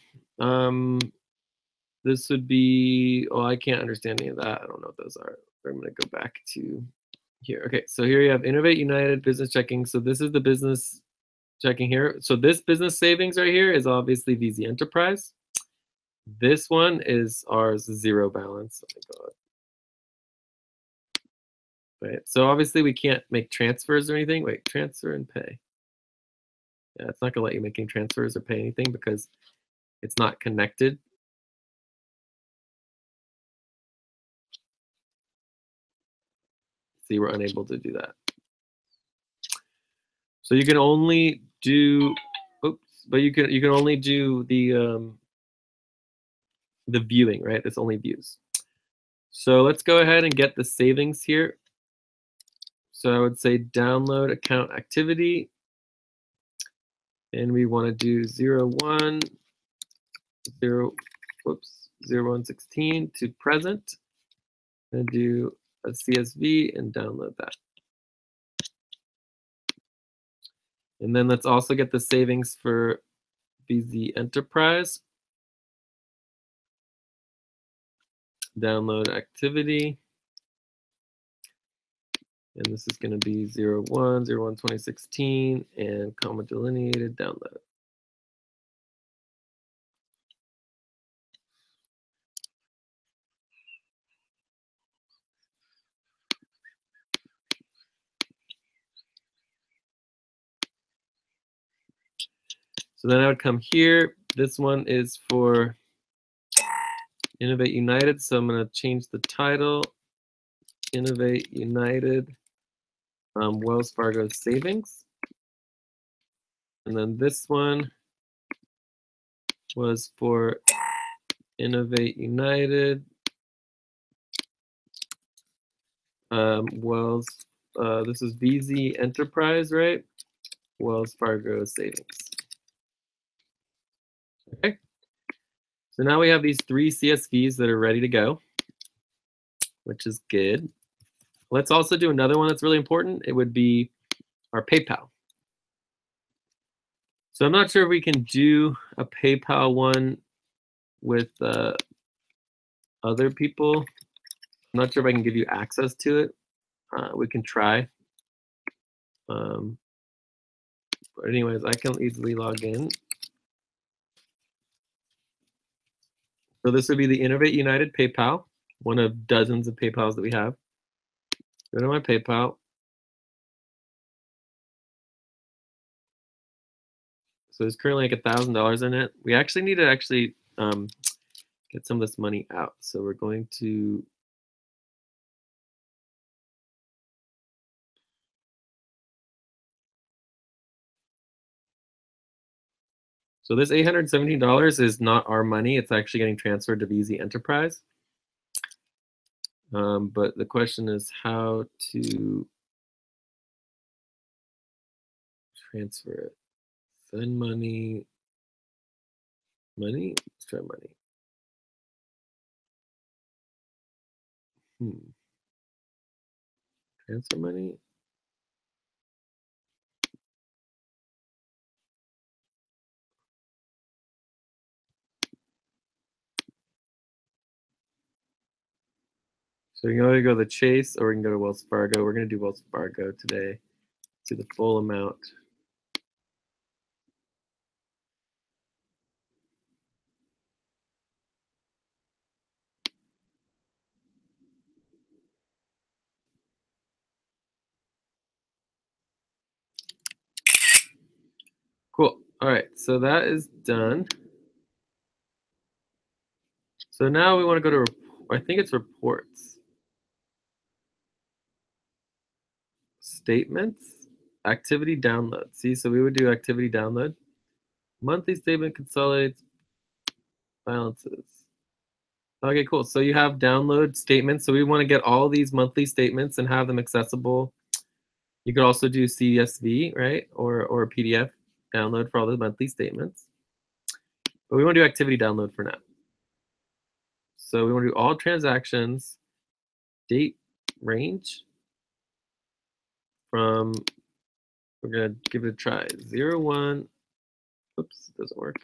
This would be, oh, I can't understand any of that. I don't know what those are. I'm gonna go back to here. Okay, so here you have Innovate United business checking. So this is the business checking here. So this business savings right here is obviously VZ Enterprise. This one is ours, zero balance. Oh my God. Right, so obviously we can't make transfers or anything. Wait, transfer and pay. Yeah, it's not gonna let you making transfers or pay anything because it's not connected. See, we're unable to do that. So you can only do, oops, but you can only do the viewing, right? It's only views. So let's go ahead and get the savings here. So I would say download account activity. And we want to do 01/01/16 to present. And do a CSV and download that. And then let's also get the savings for VZ Enterprise. Download activity. And this is going to be 01/01/2016 and comma delineated download. So then I would come here. This one is for Innovate United. So I'm going to change the title. Innovate United Wells Fargo Savings. And then this one was for Innovate United Wells. This is VZ Enterprise, right? Wells Fargo Savings. Okay. So now we have these 3 CSVs that are ready to go, which is good. Let's also do another one that's really important. It would be our PayPal. So I'm not sure if we can do a PayPal one with other people. I'm not sure if I can give you access to it. We can try. But anyways, I can easily log in. So this would be the Innovate United PayPal, one of dozens of PayPals that we have. Go to my PayPal. So there's currently like $1,000 in it. We actually need to get some of this money out. So we're going to So this $817 is not our money. It's actually getting transferred to VZ Enterprise. But the question is how to transfer it. Send money. Money? Let's try money. Transfer money. So you can either go to Chase or we can go to Wells Fargo. We're going to do Wells Fargo today. See the full amount. Cool. All right, so that is done. So now we want to go to, I think it's reports. Statements, activity download. See, so we would do activity download. Monthly statement consolidates balances. Okay, cool. So you have download statements. So we want to get all these monthly statements and have them accessible. You could also do CSV, right? Or a PDF download for all the monthly statements. But we want to do activity download for now. So we want to do all transactions, date range from, we're going to give it a try, 01, oops, it doesn't work.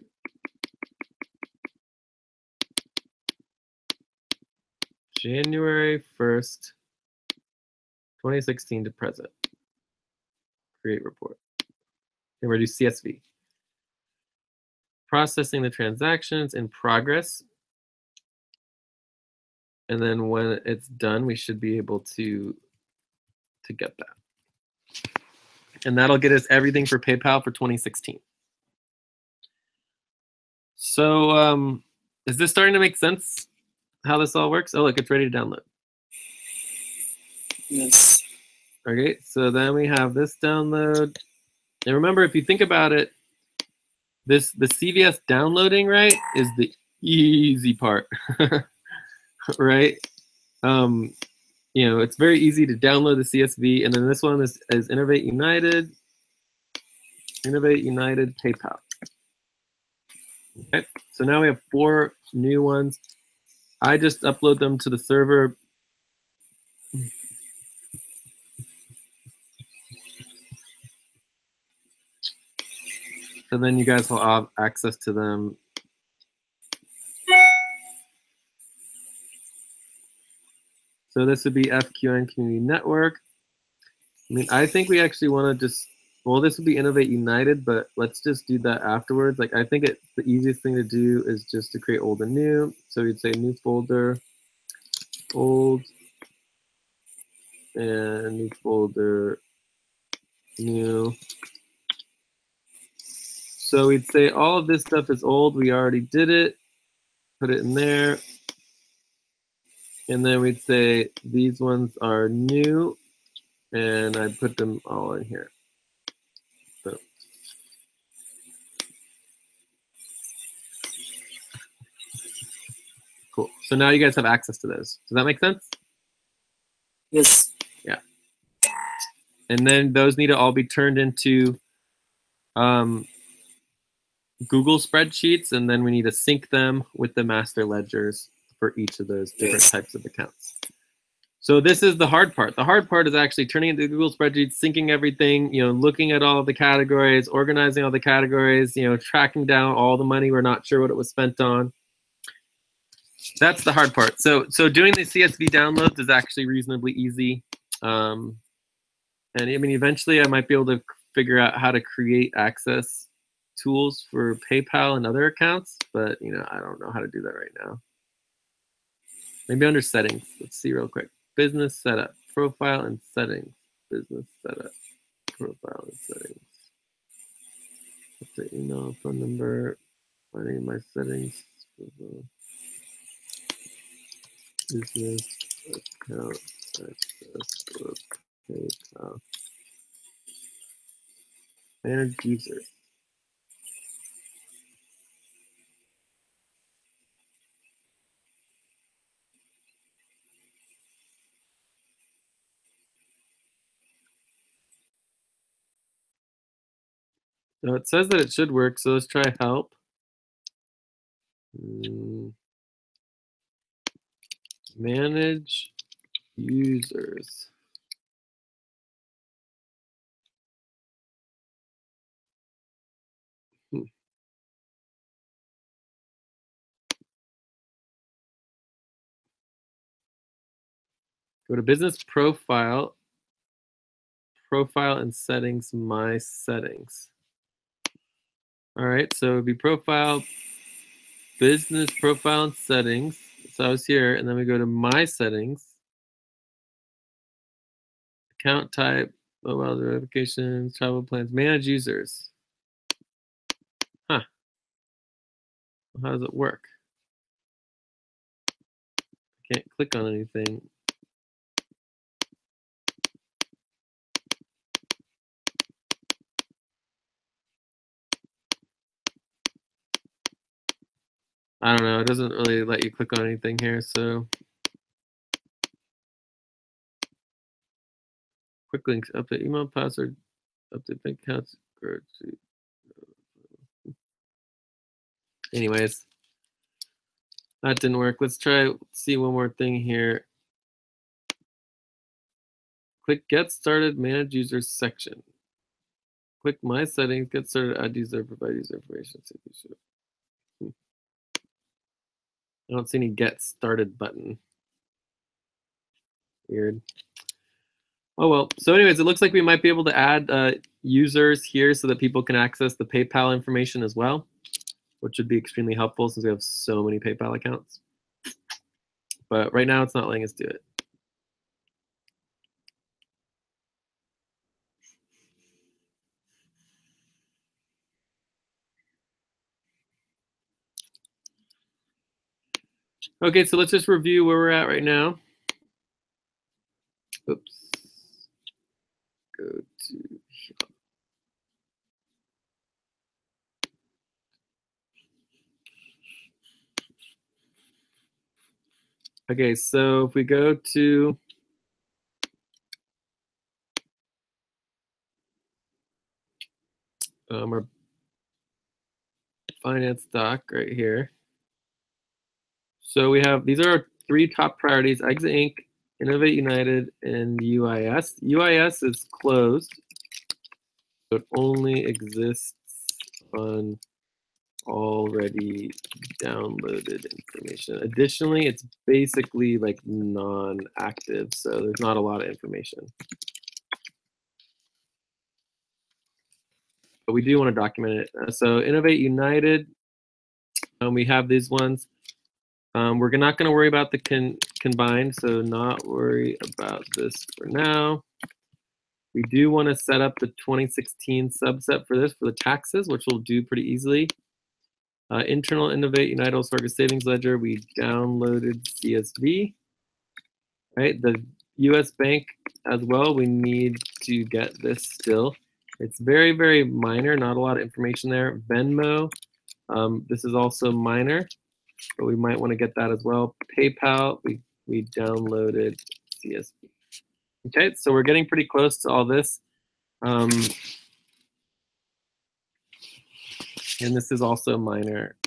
January 1st, 2016 to present. Create report. And we're going to do CSV. Processing the transactions in progress. And then when it's done, we should be able to get that. And that'll get us everything for PayPal for 2016. So is this starting to make sense how this all works? Oh, look, it's ready to download. Yes. Okay, so then we have this download. And remember, if you think about it, the CVS downloading, right, is the easy part, right? You know, it's very easy to download the CSV, and then this one is Innovate United PayPal. Okay, so now we have 4 new ones. I just upload them to the server. So then you guys will have access to them. So this would be FQN Community Network. I mean, I think we actually want to just, well, this would be Innovate United, but let's just do that afterwards. Like, I think the easiest thing to do is just to create old and new. So we'd say new folder, old, and new folder, new. So we'd say all of this stuff is old. We already did it. Put it in there. And then we'd say these ones are new. And I put them all in here. So. Cool. So now you guys have access to those. Does that make sense? Yes. Yeah. And then those need to all be turned into Google spreadsheets, and then we need to sync them with the master ledgers for each of those different types of accounts. So this is the hard part. The hard part is actually turning into Google spreadsheets, syncing everything, looking at all the categories, organizing all the categories, tracking down all the money we're not sure what it was spent on. That's the hard part. So doing the CSV downloads is actually reasonably easy. And I mean, eventually I might be able to figure out how to create access tools for PayPal and other accounts, but I don't know how to do that right now. Maybe under settings. Let's see real quick. Business setup, profile and settings. Business setup, profile and settings. What's the email, phone number, finding my settings. Business account access book, PayPal. Manage users. So it says that it should work, so let's try help. Manage users. Go to business profile, profile and settings, my settings. All right, so it would be profile, business profile and settings. So I was here, and then we go to my settings, account type, mobile notifications, travel plans, manage users. Huh. Well, how does it work? I can't click on anything. I don't know. It doesn't really let you click on anything here, so. Quick links, update email, password, update bank accounts. Anyways, that didn't work. Let's see one more thing here. Click get started, manage users section. Click my settings, get started, add user, provide user information. I don't see any get started button. Weird. Oh well. So anyways, it looks like we might be able to add users here so that people can access the PayPal information as well, which would be extremely helpful since we have so many PayPal accounts. But right now it's not letting us do it. Okay, so let's just review where we're at right now. Oops. Go to okay, so if we go to our finance doc right here. So we have, these are our 3 top priorities: Exit Inc., Innovate United, and UIS. UIS is closed. So it only exists on already downloaded information. Additionally, it's basically like non-active, so there's not a lot of information. But we do want to document it. So Innovate United, we have these ones. We're not going to worry about the combined, so not worry about this for now. We do want to set up the 2016 subset for this for the taxes, which we'll do pretty easily. Internal Innovate United Sorga Savings Ledger, we downloaded CSV. Right, the US Bank as well, we need to get this still. It's very, very minor, not a lot of information there. Venmo, this is also minor, but we might want to get that as well. PayPal, we downloaded CSV. Okay, so we're getting pretty close to all this. And this is also minor.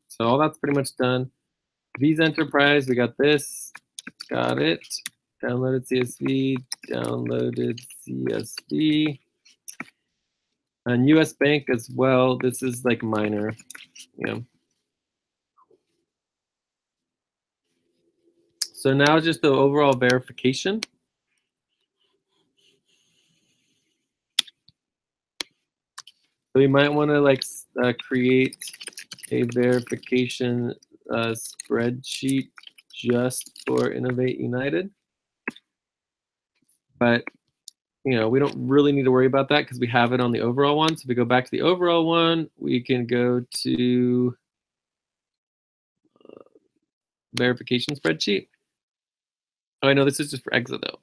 So all that's pretty much done. Visa Enterprise, we got this. Got it. Downloaded CSV, downloaded CSV. And US Bank as well. This is like minor, yeah. So now just the overall verification. So we might want to like create a verification spreadsheet just for Innovate United. But you know, we don't really need to worry about that because we have it on the overall one. So if we go back to the overall one, we can go to verification spreadsheet. Oh, I know this is just for EXA though.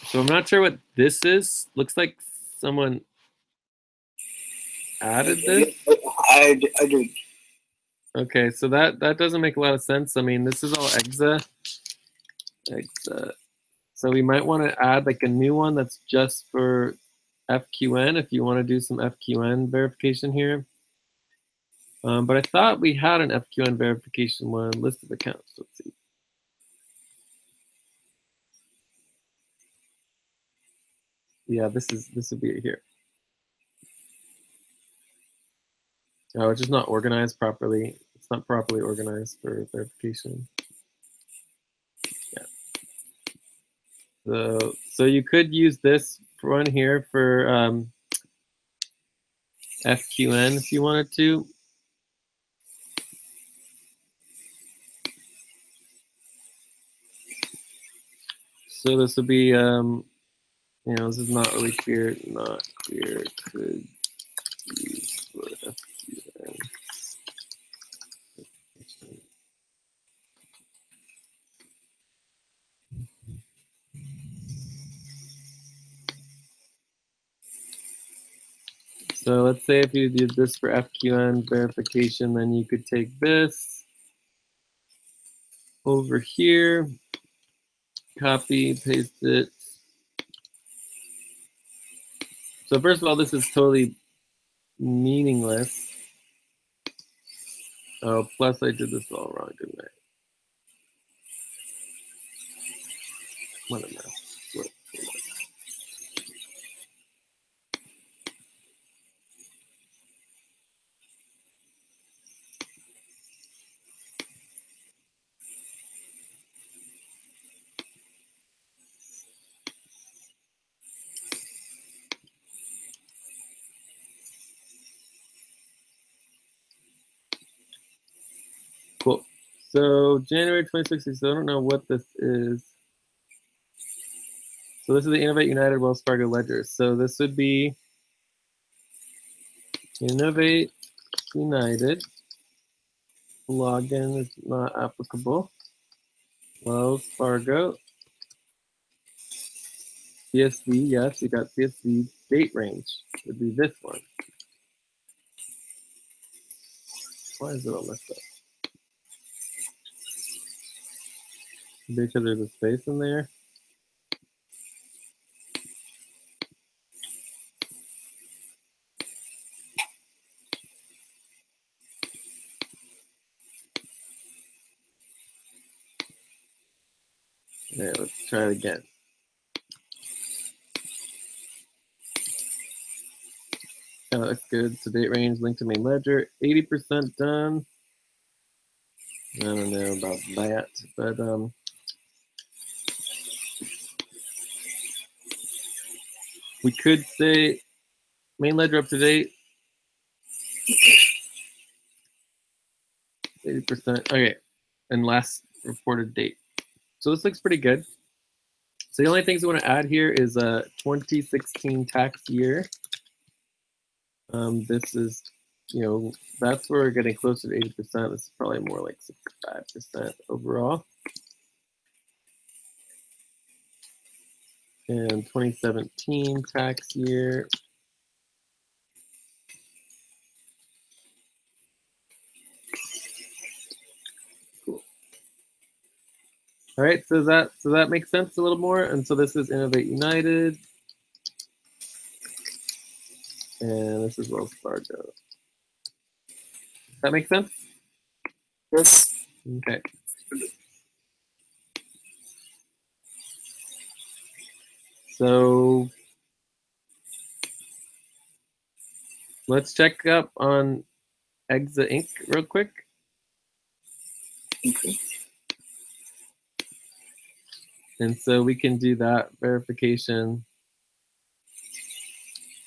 So I'm not sure what this is. Looks like someone added this. I did. Okay, so that doesn't make a lot of sense. I mean, this is all EXA. So we might want to add like a new one that's just for FQN if you want to do some FQN verification here. But I thought we had an FQN verification one, list of accounts. Let's see. Yeah, this would be it here. Oh, it's just not organized properly. It's not properly organized for verification. Yeah. So you could use this one here for FQN if you wanted to. So this would be, you know, this is not really clear. Not clear. Could use for FQN. So let's say if you did this for FQN verification, then you could take this over here, copy, paste it. So first of all, this is totally meaningless. Oh, plus I did this all wrong, didn't I? What a mess. Cool. So January 2016, so I don't know what this is. So this is the Innovate United Wells Fargo ledger. So this would be Innovate United. Login is not applicable. Wells Fargo. CSV, yes, you got CSV. Date range would be this one. Why is it all messed up? Because there's a space in there. Yeah, let's try it again. Oh, that's good. So date range, link to main ledger, 80% done. I don't know about that, but we could say main ledger up to date. 80%. Okay, and last reported date. So this looks pretty good. So the only things we want to add here is a 2016 tax year. This is, you know, that's where we're getting closer to 80%. This is probably more like 65% overall. And 2017 tax year. Cool. All right, so that makes sense a little more. And so this is Innovate United, and this is Wells Fargo. Does that make sense? Yes. Okay. So let's check up on Exit Inc. real quick. Okay. And so we can do that verification.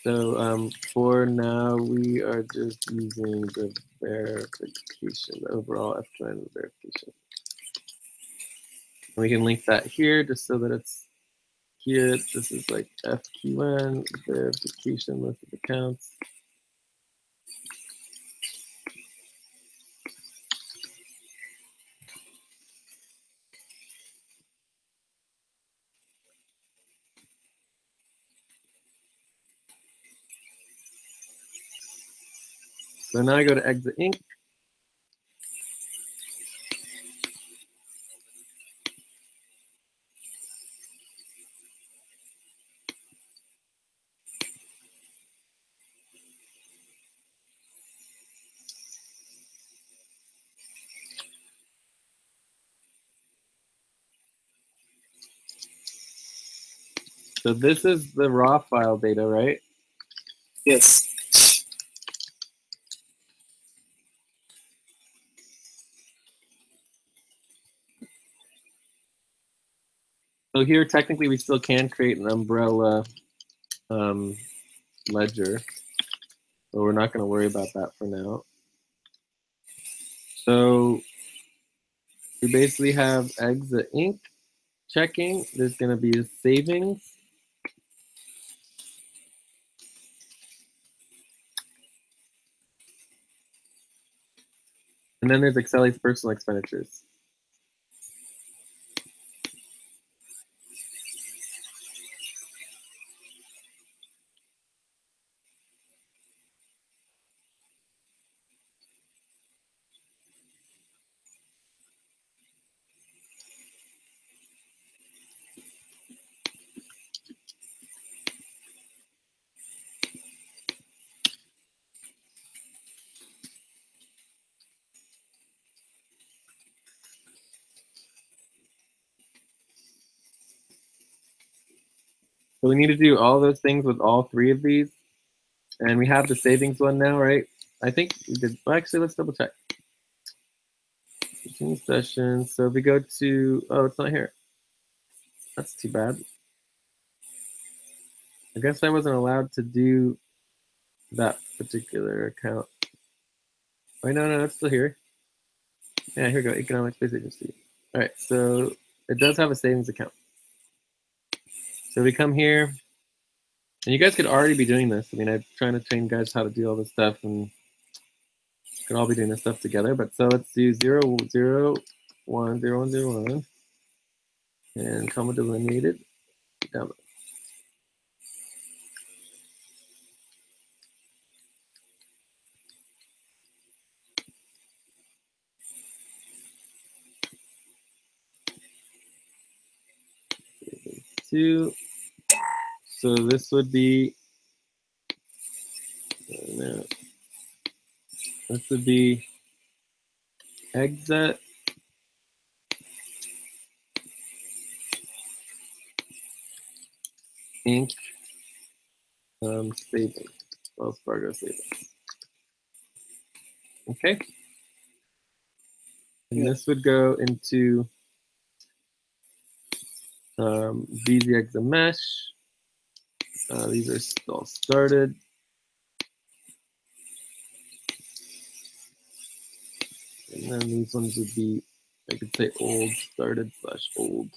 So for now, we are just using the verification, the overall F9 verification. And we can link that here just so that it's here. This is like FQN, verification list of accounts. So now I go to Exit Inc. So this is the raw file data, right? Yes. So here, technically, we still can create an umbrella ledger, but we're not going to worry about that for now. So we basically have Exit Inc. checking. There's going to be a savings. And then there's Excelli's personal expenditures. So we need to do all those things with all three of these. And we have the savings one now, right? I think we did. Well, actually, let's double check. Continue session. So if we go to, oh, it's not here. That's too bad. I guess I wasn't allowed to do that particular account. Wait, no, it's still here. Yeah, here we go, Economic Space Agency. All right, so it does have a savings account. So we come here, and you guys could already be doing this. I mean, I'm trying to train guys how to do all this stuff, and could all be doing this stuff together. But so let's do 0, 0, 1, 0, 1, 0, 1, and comma delineated. Down. Two. So this would be. No, this would be exit Inc. Savings, Wells Fargo savings. Okay. And this would go into VZX mesh. These are all started. And then these ones would be, I could say old started / old.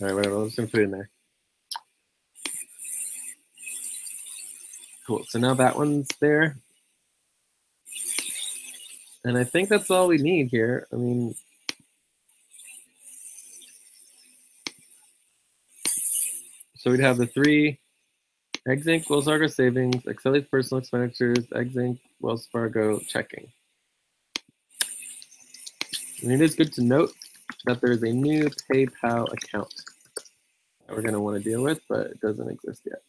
All right, whatever, I'm just gonna put it in there. Cool, so now that one's there. And I think that's all we need here. I mean, So we'd have the three: Eggs Inc., Wells Fargo Savings, Excelli's Personal Expenditures, Eggs Inc., Wells Fargo Checking. And it is good to note that there is a new PayPal account that we're going to want to deal with, but it doesn't exist yet.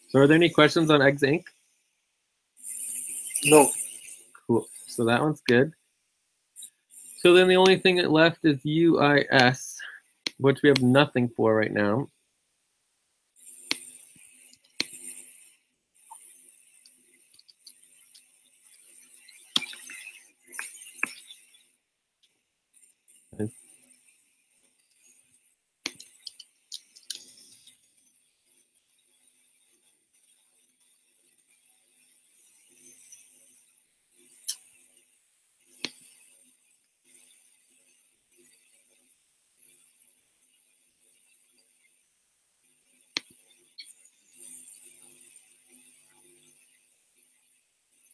So are there any questions on Eggs Inc.? No. Cool. So that one's good. So then the only thing left is UIS, which we have nothing for right now.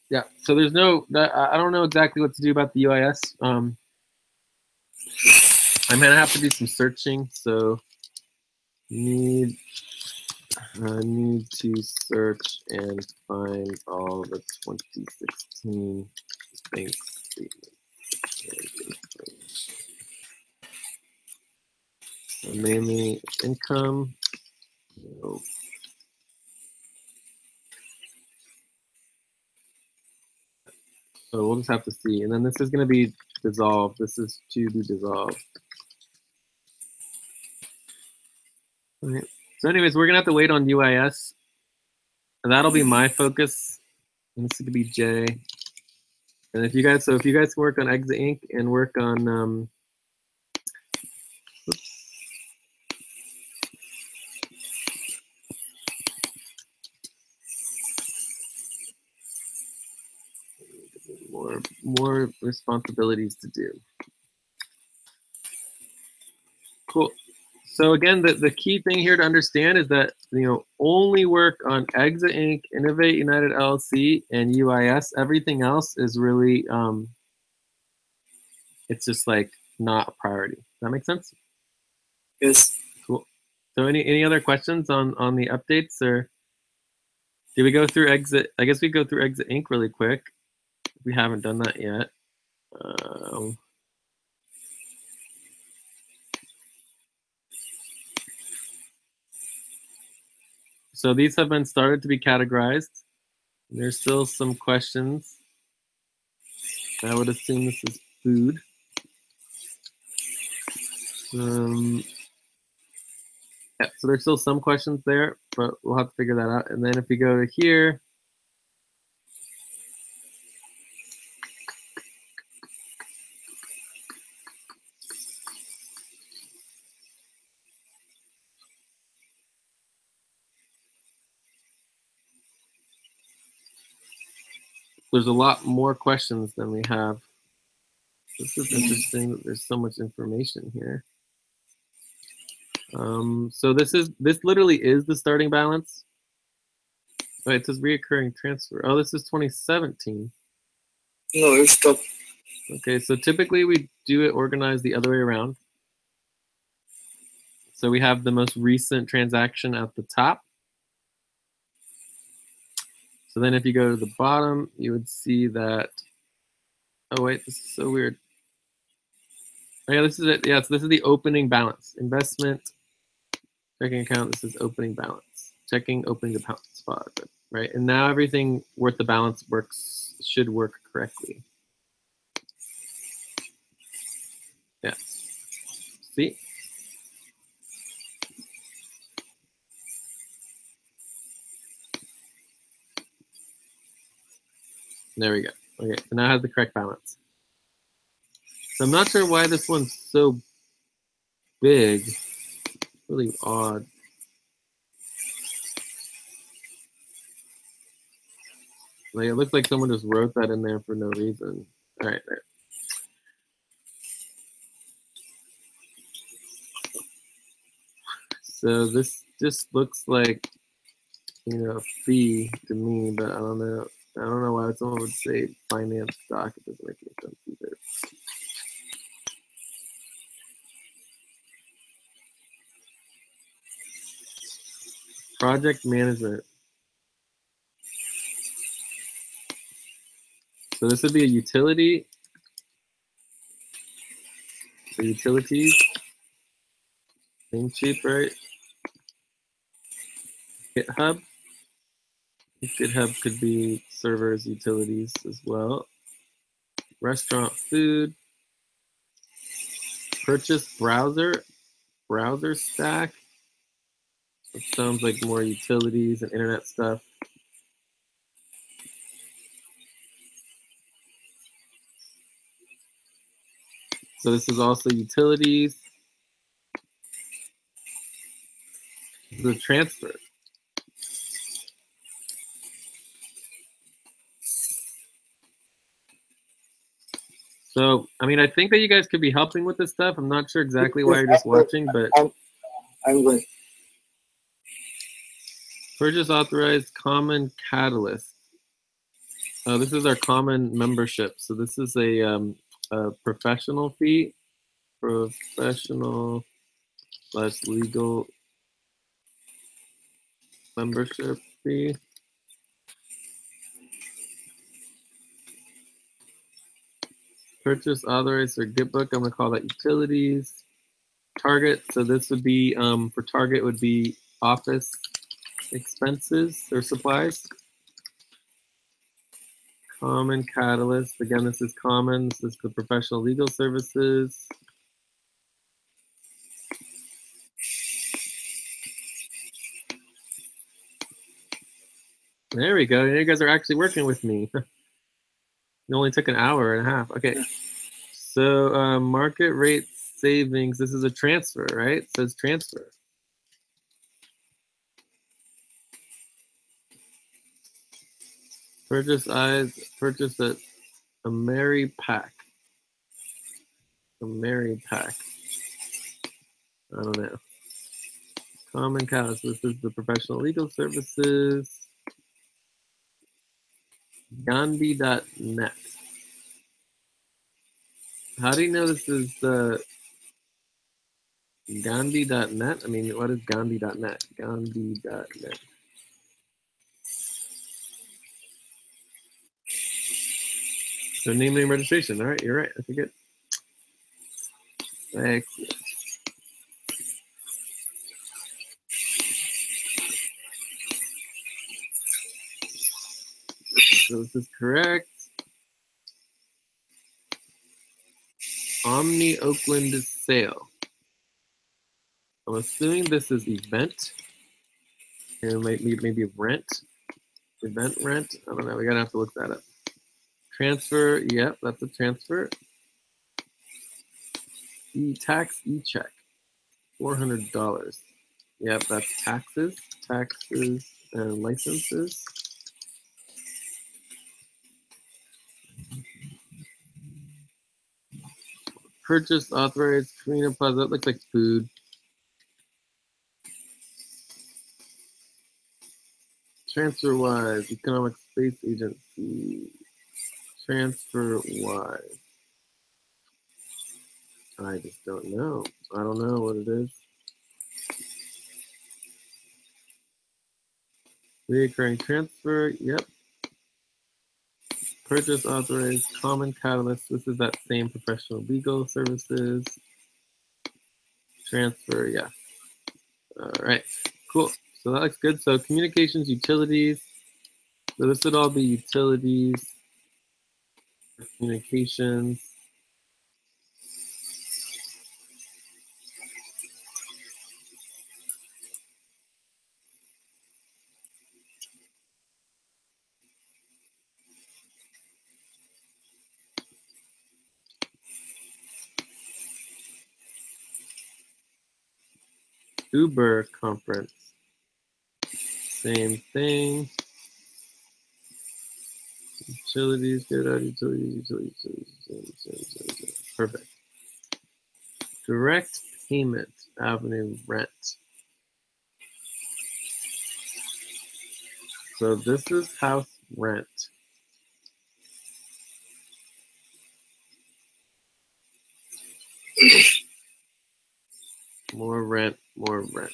Yeah, so there's no, I don't know exactly what to do about the UIS. I'm gonna have to do some searching, so need to search and find all the 2016 bank statements. So mainly income. No. So we'll just have to see. And then this is going to be dissolved. This is to be dissolved. All right. So anyways, we're going to have to wait on UIS. And that'll be my focus. And this is going to be Jay. And if you guys can work on Exit Inc. and work on, more responsibilities to do. Cool. So again, the key thing here to understand is that, only work on Exit Inc., Innovate United LLC, and UIS. Everything else is really, it's just like not a priority. Does that make sense? Yes. Cool. So any other questions on the updates, or did we go through Exit? I guess we go through Exit Inc. really quick. We haven't done that yet. So these have been started to be categorized. There's still some questions. I would assume this is food. Yeah, so there's still some questions there, but we'll have to figure that out. And then if we go to here, there's a lot more questions than we have. This is interesting that there's so much information here. So this literally is the starting balance. Oh, it says reoccurring transfer. Oh, this is 2017. No, it's stop. Okay, so typically we do it organized the other way around. So we have the most recent transaction at the top. So then if you go to the bottom, you would see that, oh wait, this is so weird. Oh yeah, this is it. Yeah, so this is the opening balance. Investment, checking account, this is opening balance. Checking, opening the spot, right? And now everything worth the balance should work correctly. Yeah, see? There we go. Okay, so now it has the correct balance. So I'm not sure why this one's so big. It's really odd. Like it looks like someone just wrote that in there for no reason. All right, there. So this just looks like, a fee to me, but I don't know. I don't know why someone would say finance stock. It doesn't make any sense either. Project management. So this would be a utility. The utilities. Name cheap, right? GitHub. GitHub could be servers, utilities as well. Restaurant food. Purchase browser stack. It sounds like more utilities and internet stuff. So this is also utilities. The transfer. So, I mean, I think that you guys could be helping with this stuff. I'm not sure exactly why you're just watching, but I'm going. Purchase authorized common catalyst. This is our common membership. So this is a professional fee, professional / legal membership fee. Purchase authorized or Gitbook. I'm gonna call that utilities. Target. So this would be for Target would be office expenses or supplies. Common catalyst. Again, this is common. This is the professional legal services. There we go. You guys are actually working with me. It only took an hour and a half. Okay. So market rate savings. This is a transfer, right? It says transfer. Purchase a Mary pack. A Mary pack. I don't know. Common catalyst. This is the professional legal services. Gandhi.net. How do you know this is the Gandhi.net? I mean, what is Gandhi.net? Gandhi.net. So name registration. All right, you're right. I forget. Excellent. So this is correct. Omni Oakland sale. I'm assuming this is event. And maybe rent. Event rent. I don't know. We're gonna have to look that up. Transfer. Yep, that's a transfer. E-tax, e-check. $400. Yep, that's taxes and licenses. Purchase authorized Karina Plaza. That looks like food. TransferWise, Economic Space Agency. TransferWise. I just don't know. I don't know what it is. Reoccurring transfer. Yep. Purchase authorized common catalyst. This is that same professional legal services. Transfer. Yeah. All right. Cool. So that looks good. So communications, utilities. So this would all be utilities, communications. Uber conference. Same thing. Utilities, get out utilities. Perfect. Direct payment, avenue rent. So this is house rent. More rent, more rent.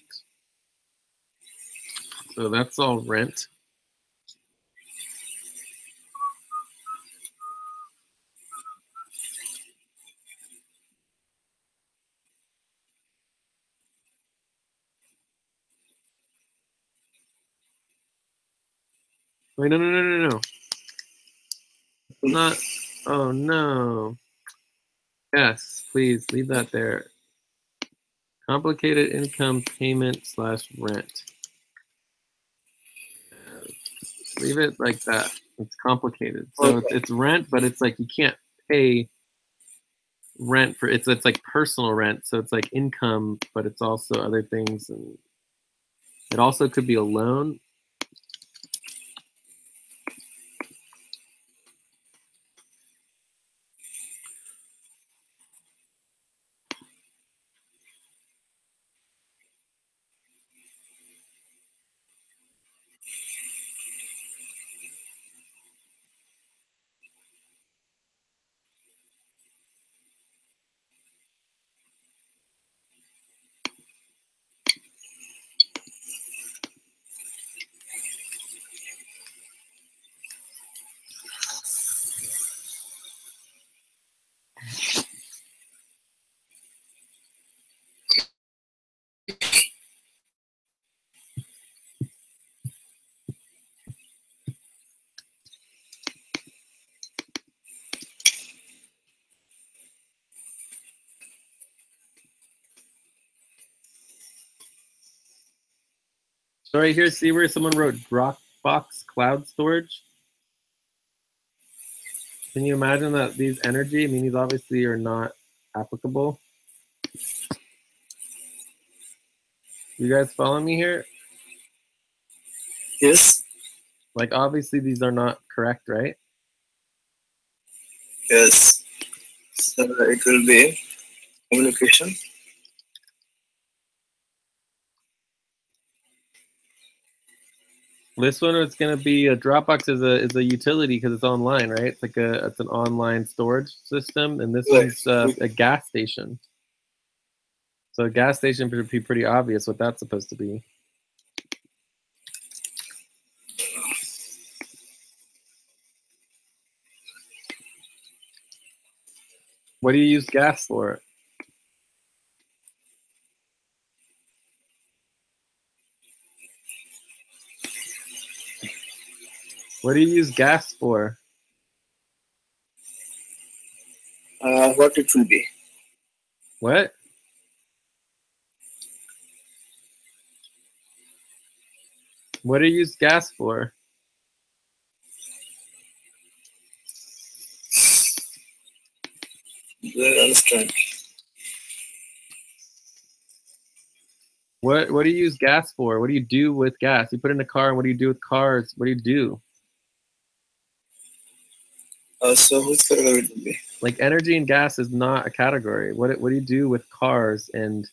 So that's all rent. Wait, no. Not, oh no. Yes, please leave that there. Complicated income payment / rent. Leave it like that. It's complicated. So Okay. it's rent, but it's like you can't pay rent for it's like personal rent. So it's like income, but it's also other things, and it also could be a loan. So right here, see where someone wrote Dropbox cloud storage? Can you imagine that these energy, I mean, these obviously are not applicable. You guys follow me here? Yes. Like, obviously these are not correct, right? Yes. So it will be communication. This one is going to be a Dropbox is a utility because it's online, right? It's like it's an online storage system, and this Right. one's a gas station. So a gas station would be pretty obvious what that's supposed to be. What do you use gas for? What do you use gas for? What it will be? What? What do you use gas for? Do you understand? What do you use gas for? What do you do with gas? You put it in a car, and what do you do with cars? What do you do? So which category it will be? Like energy and gas is not a category. What do you do with cars and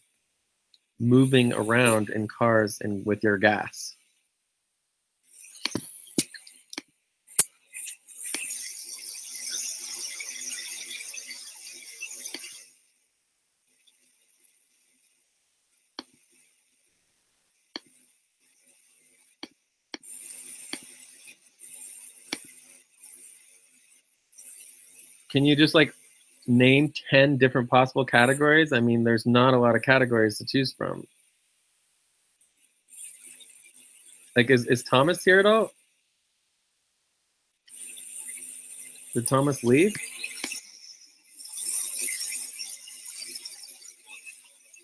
moving around in cars and with your gas? Can you just like name 10 different possible categories? I mean, there's not a lot of categories to choose from. Like, is Thomas here at all? Did Thomas leave?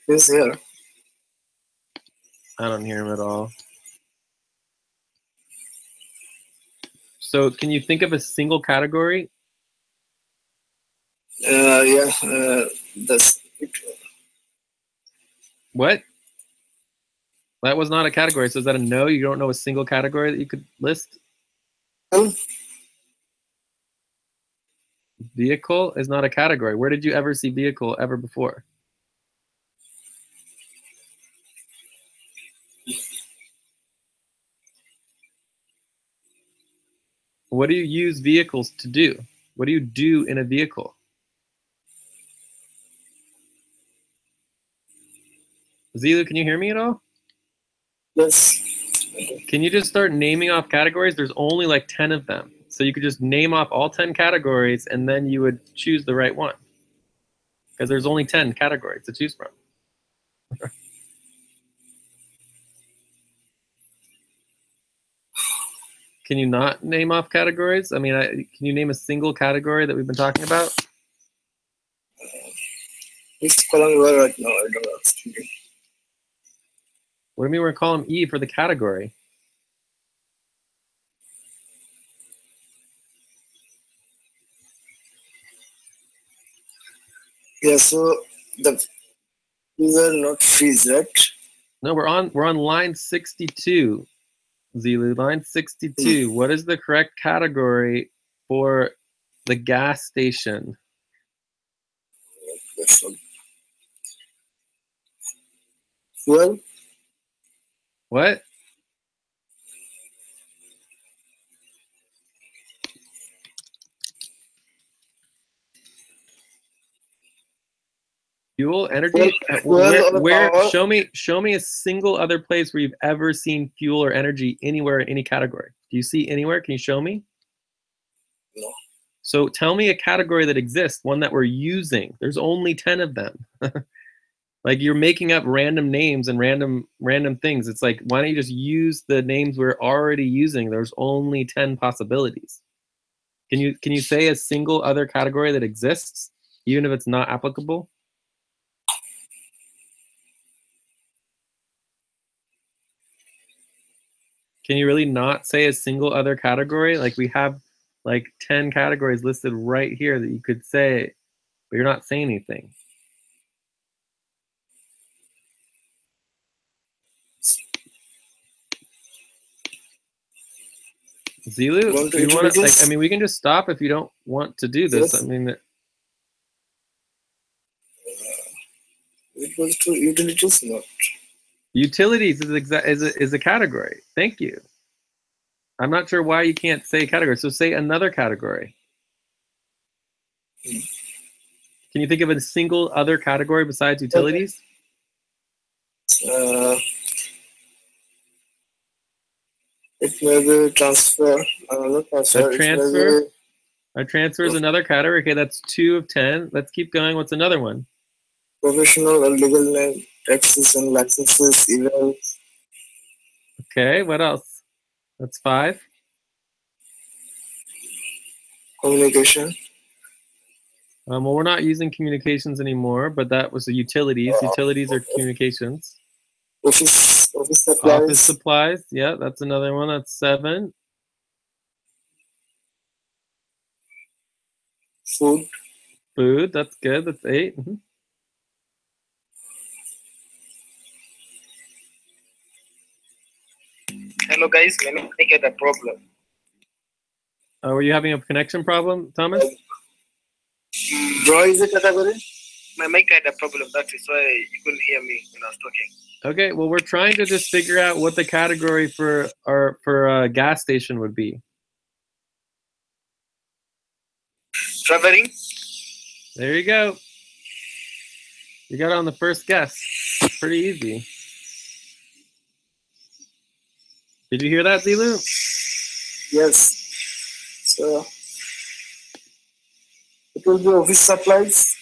He's here. I don't hear him at all. So can you think of a single category? Yeah. That's it. What? That was not a category. So is that a no? You don't know a single category that you could list? Vehicle is not a category. Where did you ever see vehicle ever before? What do you use vehicles to do? What do you do in a vehicle? Zillu, can you hear me at all? Yes. Can you just start naming off categories? There's only like 10 of them. So you could just name off all 10 categories and then you would choose the right one. Because there's only 10 categories to choose from. Can you not name off categories? I mean, can you name a single category that we've been talking about? Which column you are right now? I don't understand. What do you mean we're column E for the category? Yeah, so these are not fees, right? No, we're on line 62, Zillu. Line 62. What is the correct category for the gas station? Fuel? What? Fuel, energy. Where? Show me a single other place where you've ever seen fuel or energy anywhere in any category. Do you see anywhere? Can you show me? No. So tell me a category that exists, one that we're using. There's only 10 of them. Like you're making up random names and random things. It's like, why don't you just use the names we're already using? There's only 10 possibilities. Can you say a single other category that exists, even if it's not applicable? Can you really not say a single other category? Like we have like 10 categories listed right here that you could say, but you're not saying anything. Zillu, do you want to, like, I mean, we can just stop if you don't want to do this. Yes. I mean, it was to utilities, not. Utilities is a category. Thank you. I'm not sure why you can't say category. So say another category. Can you think of a single other category besides utilities? It may be transfer. A transfer is another category. Okay, that's 2 of 10. Let's keep going. What's another one? Professional or legal name, taxes and licenses, emails. Okay, what else? That's 5. Communication. Well, we're not using communications anymore, but that was the utilities. Utilities are communications. Office supplies. Office supplies. Yeah, that's another one. That's 7. Food. That's good. That's 8. Mm-hmm. Hello guys, let me get a problem. Were you having a connection problem, Thomas? Draw is a category. My mic had a problem. That is why you couldn't hear me when I was talking. Okay, well, we're trying to just figure out what the category for a gas station would be. Traveling. There you go. You got it on the first guess. Pretty easy. Did you hear that, Zillu? Yes. So it will be office supplies.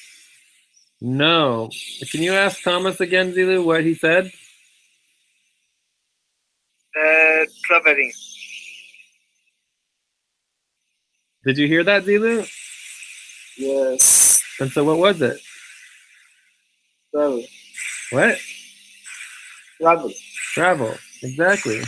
No. Can you ask Thomas again, Zillu, what he said? Traveling. Did you hear that, Zillu? Yes. And so what was it? Travel. What? Travel. Travel. Exactly.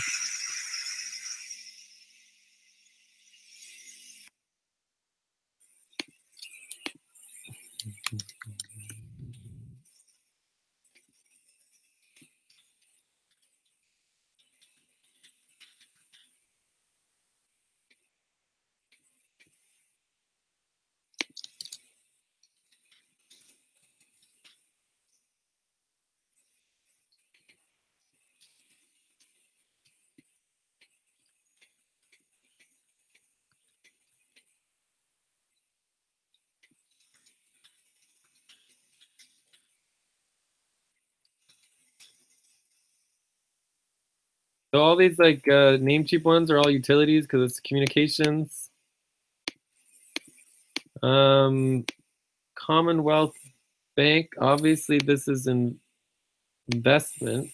So all these like Namecheap ones are all utilities because it's communications. Commonwealth Bank, obviously this is an investment.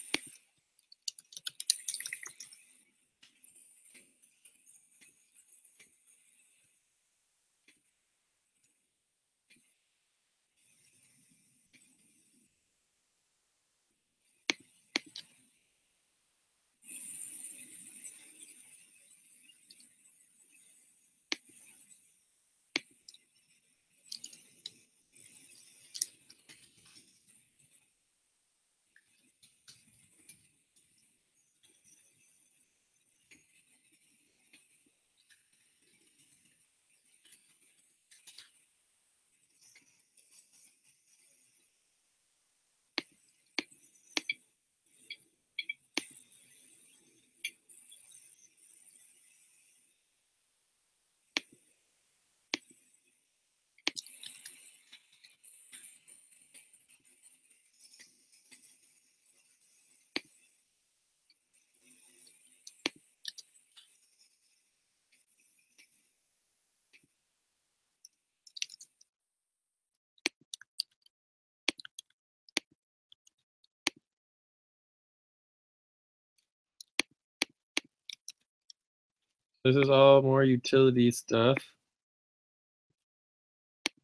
This is all more utility stuff.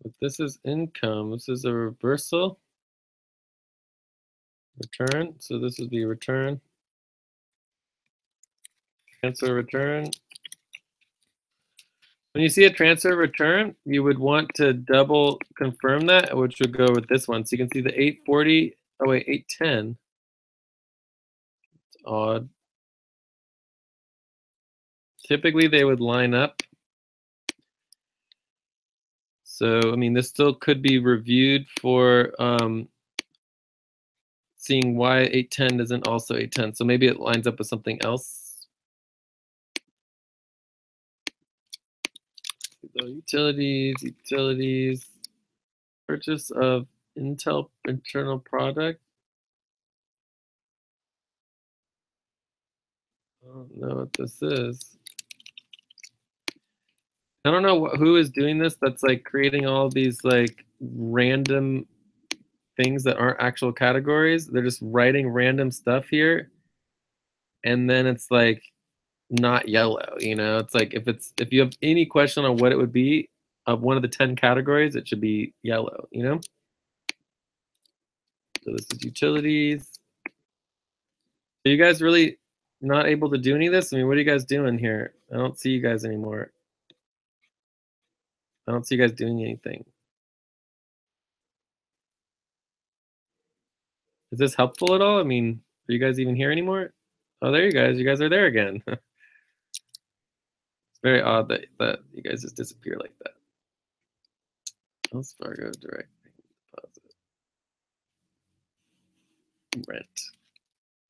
But this is income. This is a reversal. Return. So this would be return. Transfer return. When you see a transfer return, you would want to double confirm that, which would go with this one. So you can see the 840, oh wait, 810. It's odd. Typically they would line up. So, I mean, this still could be reviewed for seeing why 810 isn't also 810. So maybe it lines up with something else. So utilities, purchase of Intel internal product. I don't know what this is. I don't know who is doing this. That's like creating all these like random things that aren't actual categories. They're just writing random stuff here, and then it's like not yellow. You know, it's like if you have any question on what it would be of one of the 10 categories, it should be yellow. You know. So this is utilities. Are you guys really not able to do any of this? I mean, what are you guys doing here? I don't see you guys anymore. I don't see you guys doing anything. Is this helpful at all? I mean, are you guys even here anymore? Oh, there you guys. You guys are there again. It's very odd that you guys just disappear like that. Wells Fargo direct deposit. Rent.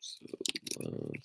So loan/rent.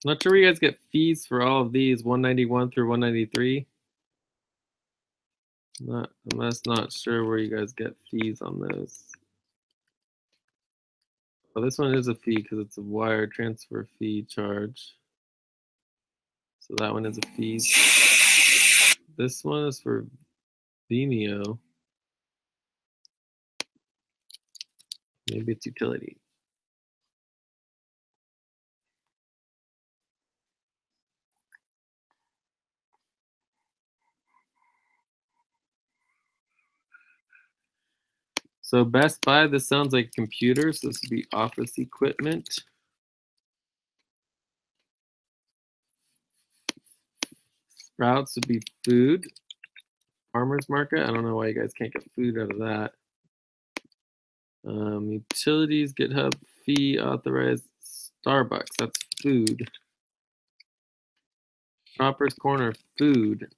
Not sure where you guys get fees for all of these, 191 through 193. I'm just not sure where you guys get fees on those. Oh, this one is a fee because it's a wire transfer fee charge. So that one is a fee. This one is for Vimeo. Maybe it's utility. So Best Buy, this sounds like computers. This would be office equipment. Sprouts would be food. Farmers market, I don't know why you guys can't get food out of that. Utilities, GitHub, fee, authorized, Starbucks, that's food. Shoppers Corner, food.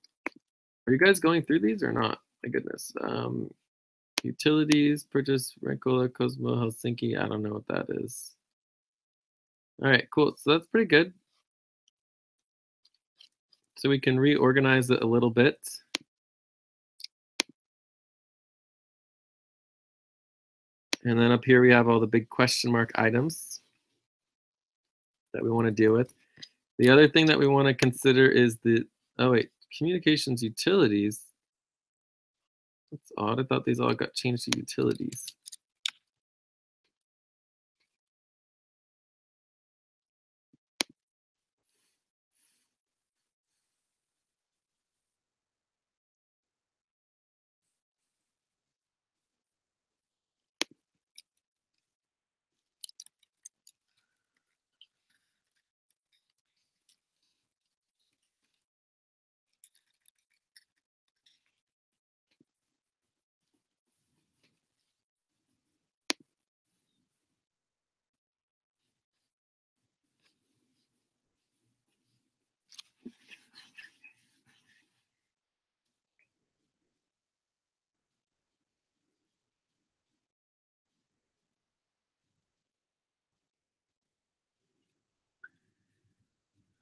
Are you guys going through these or not? My goodness. Utilities, purchase, Renkola, Cosmo, Helsinki. I don't know what that is. All right, cool. So that's pretty good. So we can reorganize it a little bit. And then up here we have all the big question mark items that we want to deal with. The other thing that we want to consider is the, oh wait, communications utilities. That's odd. I thought these all got changed to utilities.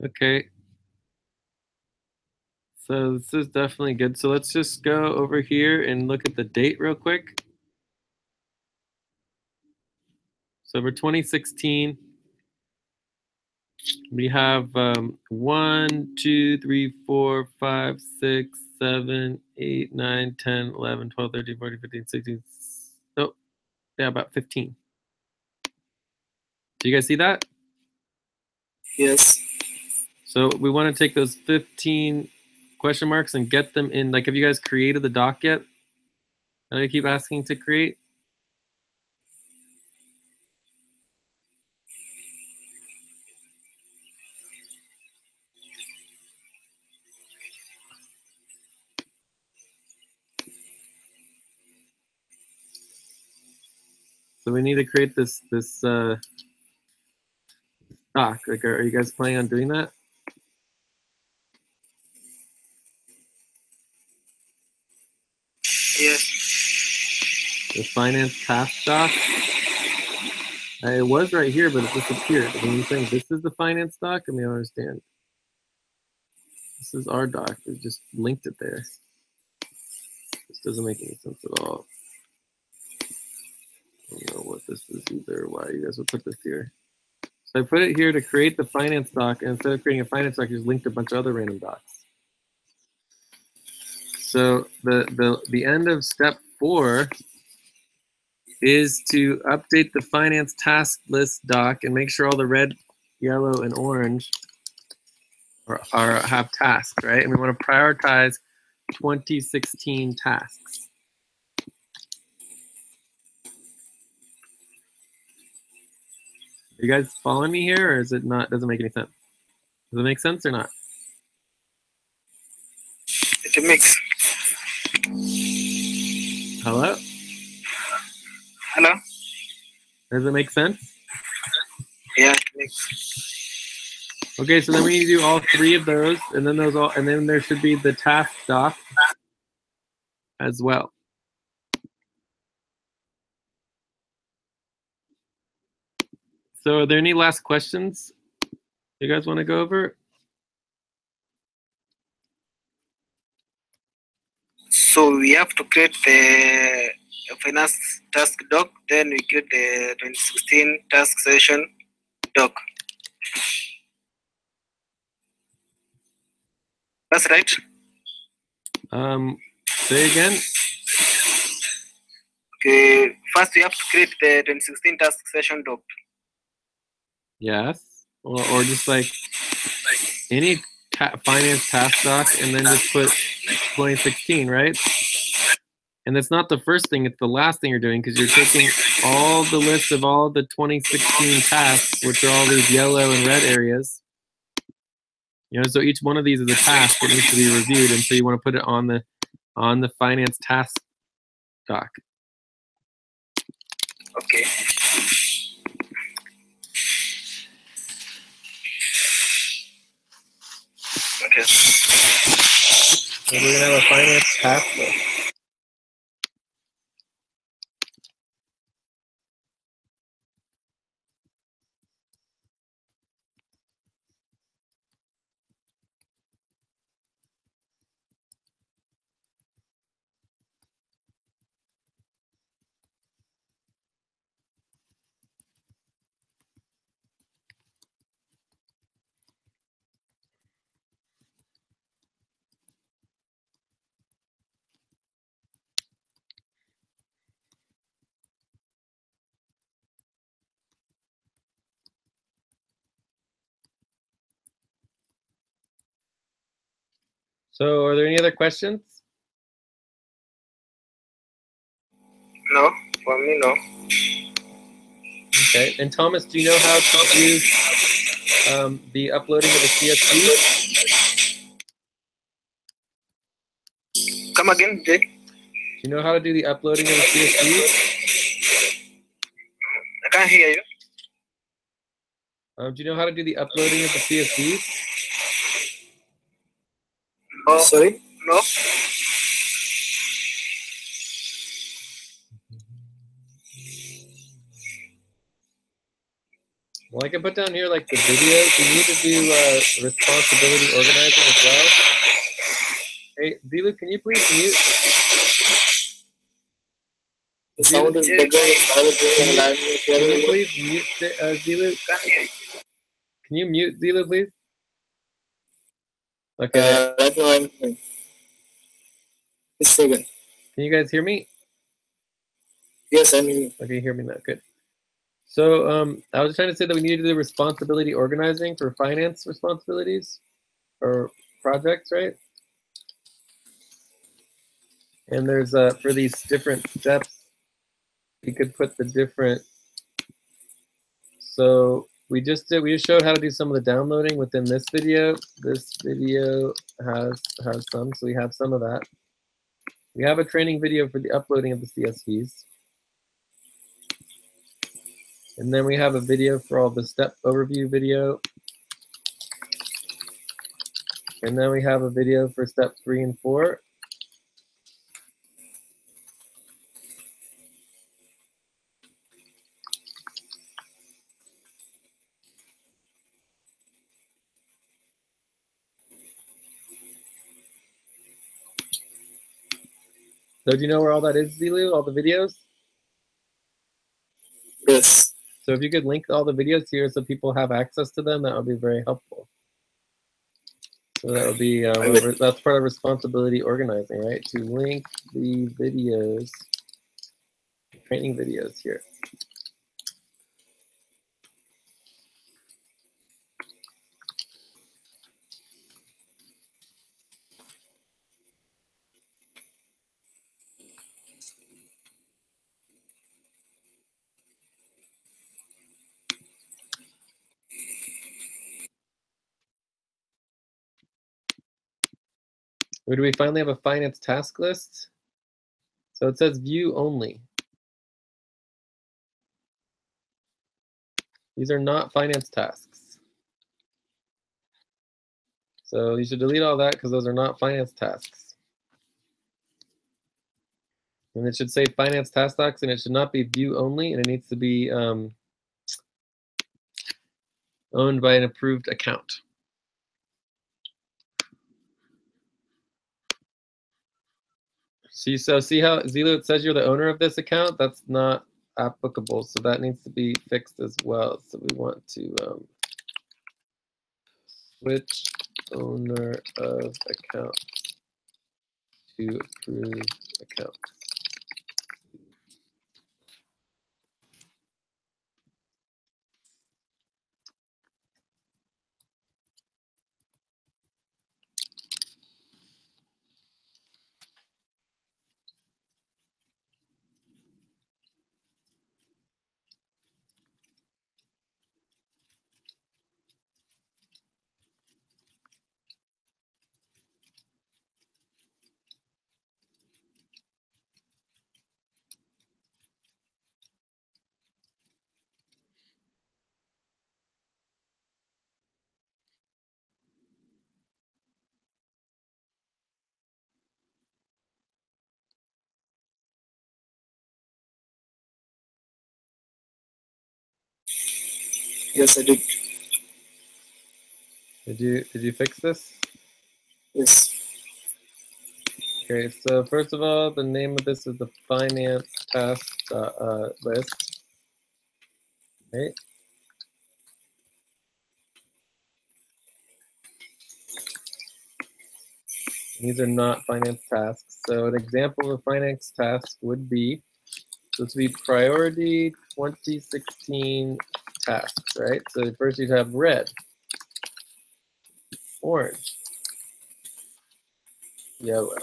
Okay. So this is definitely good. So let's just go over here and look at the date real quick. So for 2016, we have 1, 2, 3, 4, 5, 6, 7, 8, 9, 10, 11, 12, 13, 14, 15, 16. Oh, yeah, about 15. Do you guys see that? Yes. So we want to take those 15 question marks and get them in. Like, have you guys created the doc yet? And I keep asking to create. So we need to create this doc. Like, are you guys planning on doing that? Yes. The finance task doc. It was right here, but it disappeared. When you're saying this is the finance doc, I mean, I don't understand. This is our doc. We just linked it there. This doesn't make any sense at all. I don't know what this is either. Why you guys would put this here? So I put it here to create the finance doc, and instead of creating a finance doc, I just linked a bunch of other random docs. So the end of step 4 is to update the finance task list doc and make sure all the red, yellow, and orange have tasks, right? And we want to prioritize 2016 tasks. Are you guys following me here, or is it not? Doesn't make any sense? Does it make sense or not? It makes. Hello? Hello? Does it make sense? Yeah, it makes. Okay, so then we need to do all 3 of those, and then there should be the task doc as well. So are there any last questions? You guys want to go over? So we have to create the finance task doc, then we create the 2016 task session doc. That's right. Say again. Okay, first we have to create the 2016 task session doc. Yes, or just like any finance task doc, and then just put 2016, right? And that's not the first thing; it's the last thing you're doing, because you're taking all the list of all the 2016 tasks, which are all these yellow and red areas. You know, so each one of these is a task that needs to be reviewed, and so you want to put it on the finance task doc. Okay. Okay. So we're gonna have a finance task list. So are there any other questions? No, for me, no. Okay. And Thomas, do you know how to do the uploading of the CSV? Come again, Jay. Do you know how to do the uploading of the CSV? I can't hear you. Do you know how to do the uploading of the CSVs? Oh, sorry? No. Well, I can put down here like the videos. You need to do responsibility organizing as well. Hey, Zillu, can you please mute? The sound is bigger. Can you please mute Zillu? Can you mute Zillu, please? Okay. Right now I'm fine. Just a second. Can you guys hear me? Yes, I'm hearing. Okay, hear me now. Good. So I was trying to say that we need to do responsibility organizing for finance responsibilities or projects, right? And there's for these different steps, you could put the different. So we just showed how to do some of the downloading within this video. This video has some, so we have some of that. We have a training video for the uploading of the CSVs. And then we have a video for all the step overview video. And then we have a video for step 3 and 4. So do you know where all that is, Zillu? All the videos? Yes. So if you could link all the videos here so people have access to them, that would be very helpful. So that would be, that's part of responsibility organizing, right? To link the videos, training videos here. Or do we finally have a finance task list? So it says view only. These are not finance tasks. So you should delete all that because those are not finance tasks. And it should say finance task docs, and it should not be view only, and it needs to be owned by an approved account. See how Zillu, it says you're the owner of this account? That's not applicable, so that needs to be fixed as well. So we want to switch owner of account to approved account. Yes, I did. Did you fix this? Yes. Okay, so first of all, the name of this is the finance task list. Right? These are not finance tasks. So an example of a finance task would be, this would be priority 2016 tasks, right? So first you'd have red, orange, yellow.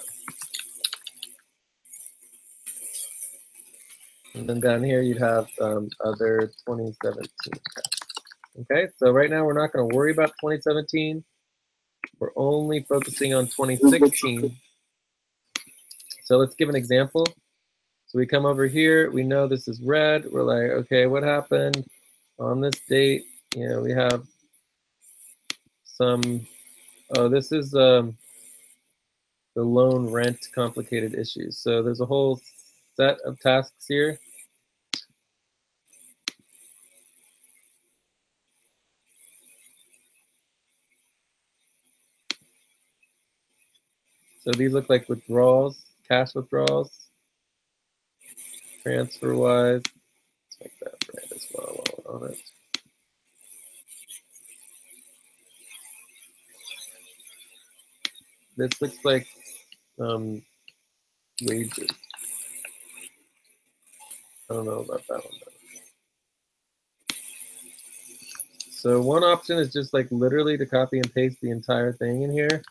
And then down here you'd have other 2017 tasks. Okay, so right now we're not going to worry about 2017. We're only focusing on 2016. So let's give an example. So we come over here, we know this is red. We're like, okay, what happened on this date? You know, we have some, oh, this is the loan rent complicated issues. So there's a whole set of tasks here. So these look like withdrawals, cash withdrawals, transfer wise. Let's make that red as well while we're on it. This looks like wages. I don't know about that one though. So one option is just like literally to copy and paste the entire thing in here.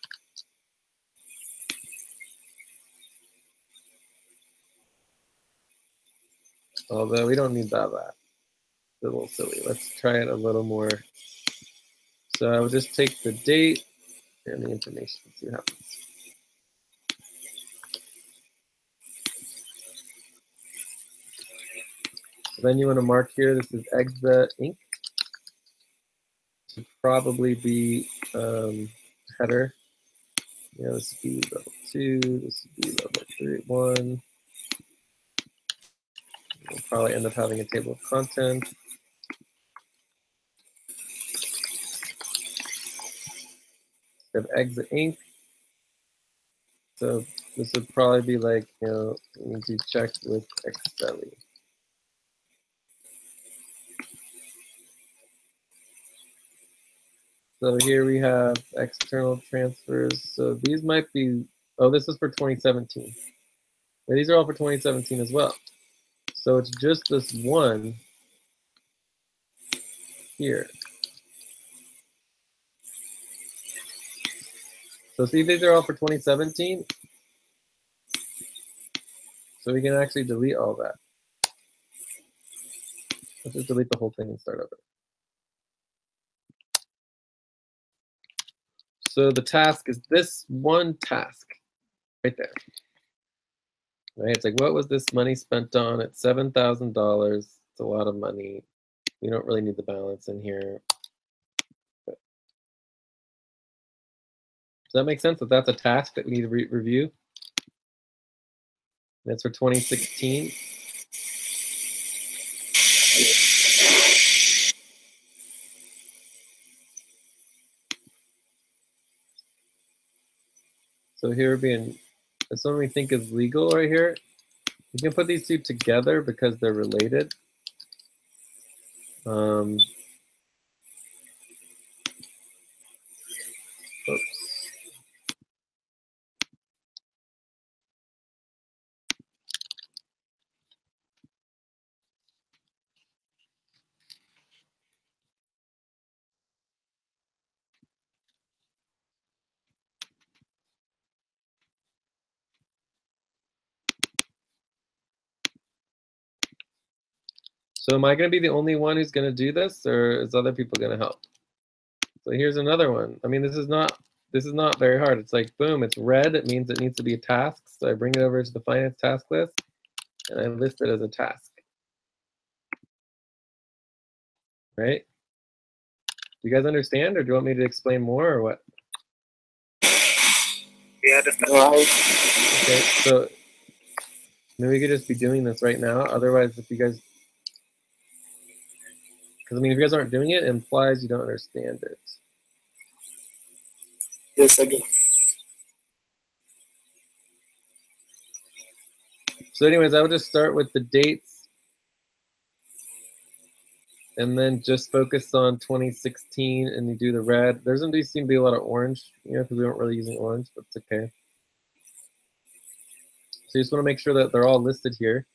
Although we don't need that. It's a little silly. Let's try it a little more. So I would just take the date and the information and see what happens. Then you want to mark here, this is Exa Inc. Should probably be header. Yeah, this would be level 2, this would be level 3, 1. We'll probably end up having a table of contents. We have Exa Inc. So this would probably be like, you know, we need to check with Excel. So here we have external transfers. So these might be, oh, this is for 2017. But these are all for 2017 as well. So it's just this one here. So see, these are all for 2017. So we can actually delete all that. Let's just delete the whole thing and start over. So the task is this one task right there. Right? It's like, what was this money spent on? It's $7,000. It's a lot of money. We don't really need the balance in here. Does that make sense? That that's a task that we need to review? That's for 2016. So here would be this one we think is legal right here. You can put these two together because they're related. Oops. So am I going to be the only one who's going to do this, or is other people going to help? So here's another one. I mean, this is not very hard. It's like, boom, it's red. It means it needs to be a task. So I bring it over to the finance task list, and I list it as a task. Right? Do you guys understand, or do you want me to explain more, or what? Yeah, okay, so maybe we could just be doing this right now. Otherwise, if you guys, because I mean, if you guys aren't doing it, it implies you don't understand it. Yes, I do. So anyways, I would just start with the dates and then just focus on 2016 and you do the red. There's going to seem to be a lot of orange, because we aren't really using orange, but it's okay. So you just want to make sure that they're all listed here.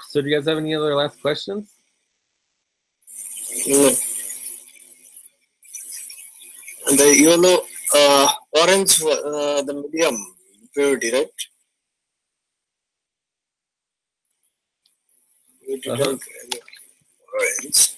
So do you guys have any other last questions? No. And the yellow, orange, the medium purity, right? We didn't orange.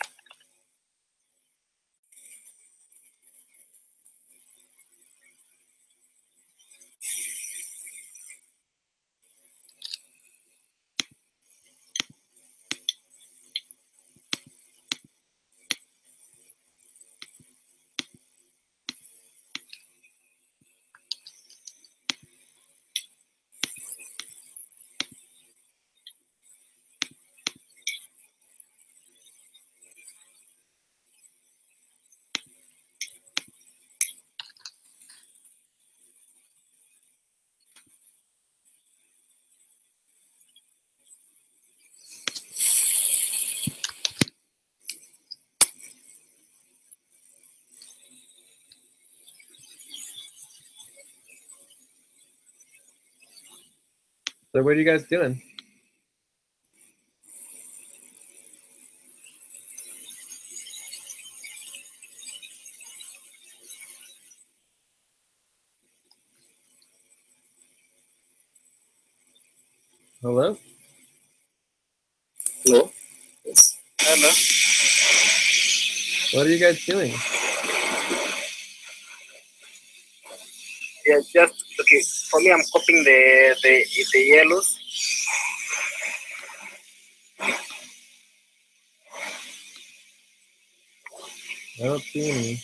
So what are you guys doing? Hello? Hello? Yes. Hello. What are you guys doing? Yeah, just okay. For me, I'm copying the yellows. I don't see any.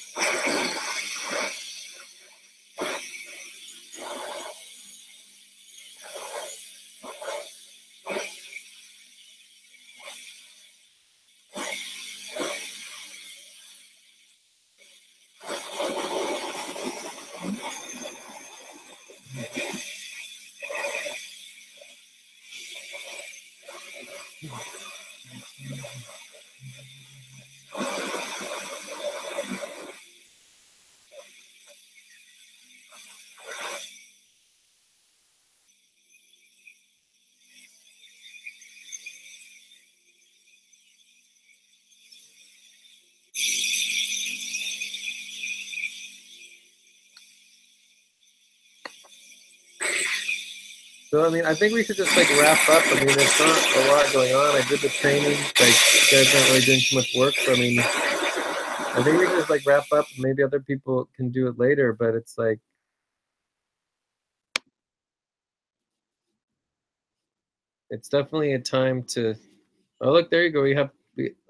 So I mean, I think we should just like wrap up. I mean, there's not a lot going on. I did the training. Like, you guys aren't really doing too much work. So I mean, I think we can just like wrap up. Maybe other people can do it later, but it's like, it's definitely a time to. Oh, look, there you go.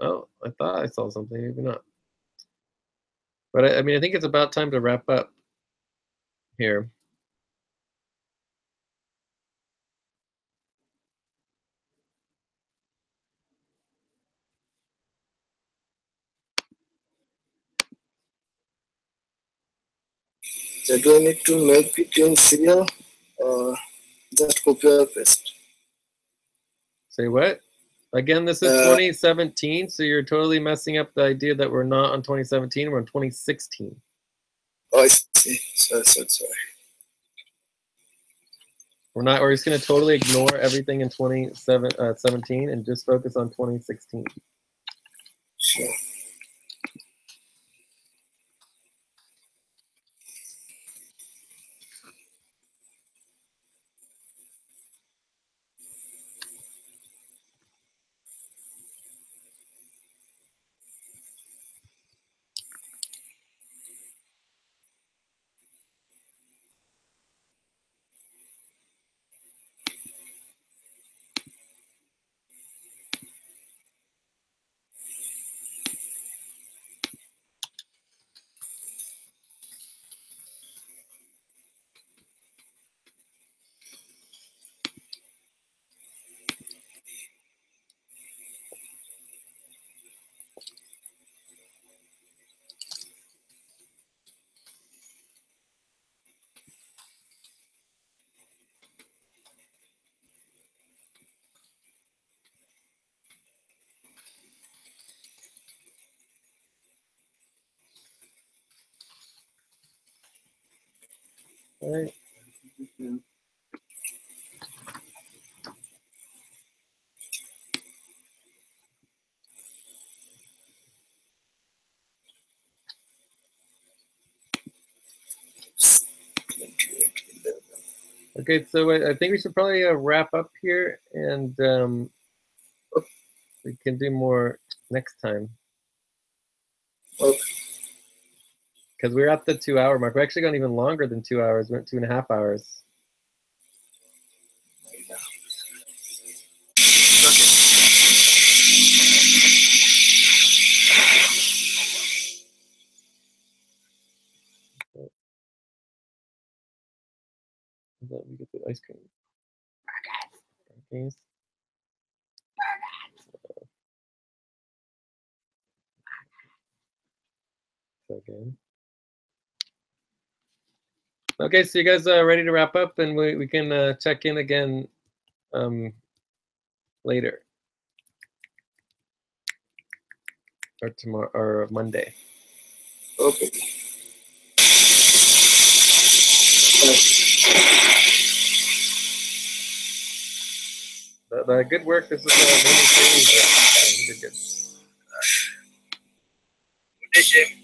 Oh, I thought I saw something. Maybe not. But I mean, I think it's about time to wrap up here. So do I need to make it in serial or just copy or paste? Say what? Again, this is 2017, so you're totally messing up the idea that we're not on 2017, we're on 2016. Oh, I see. Sorry. We're just going to totally ignore everything in 2017 and just focus on 2016. Sure. All right. Okay, so I think we should probably wrap up here, and we can do more next time. Okay. Because we're at the 2-hour mark. We're actually gone even longer than 2 hours. We went 2.5 hours. Let me get the ice cream. Burgers. So good. Okay, so you guys are ready to wrap up, and we can check in again later or tomorrow or Monday. Okay. The good work. This is a mini training, but you did good. Good day, Jim.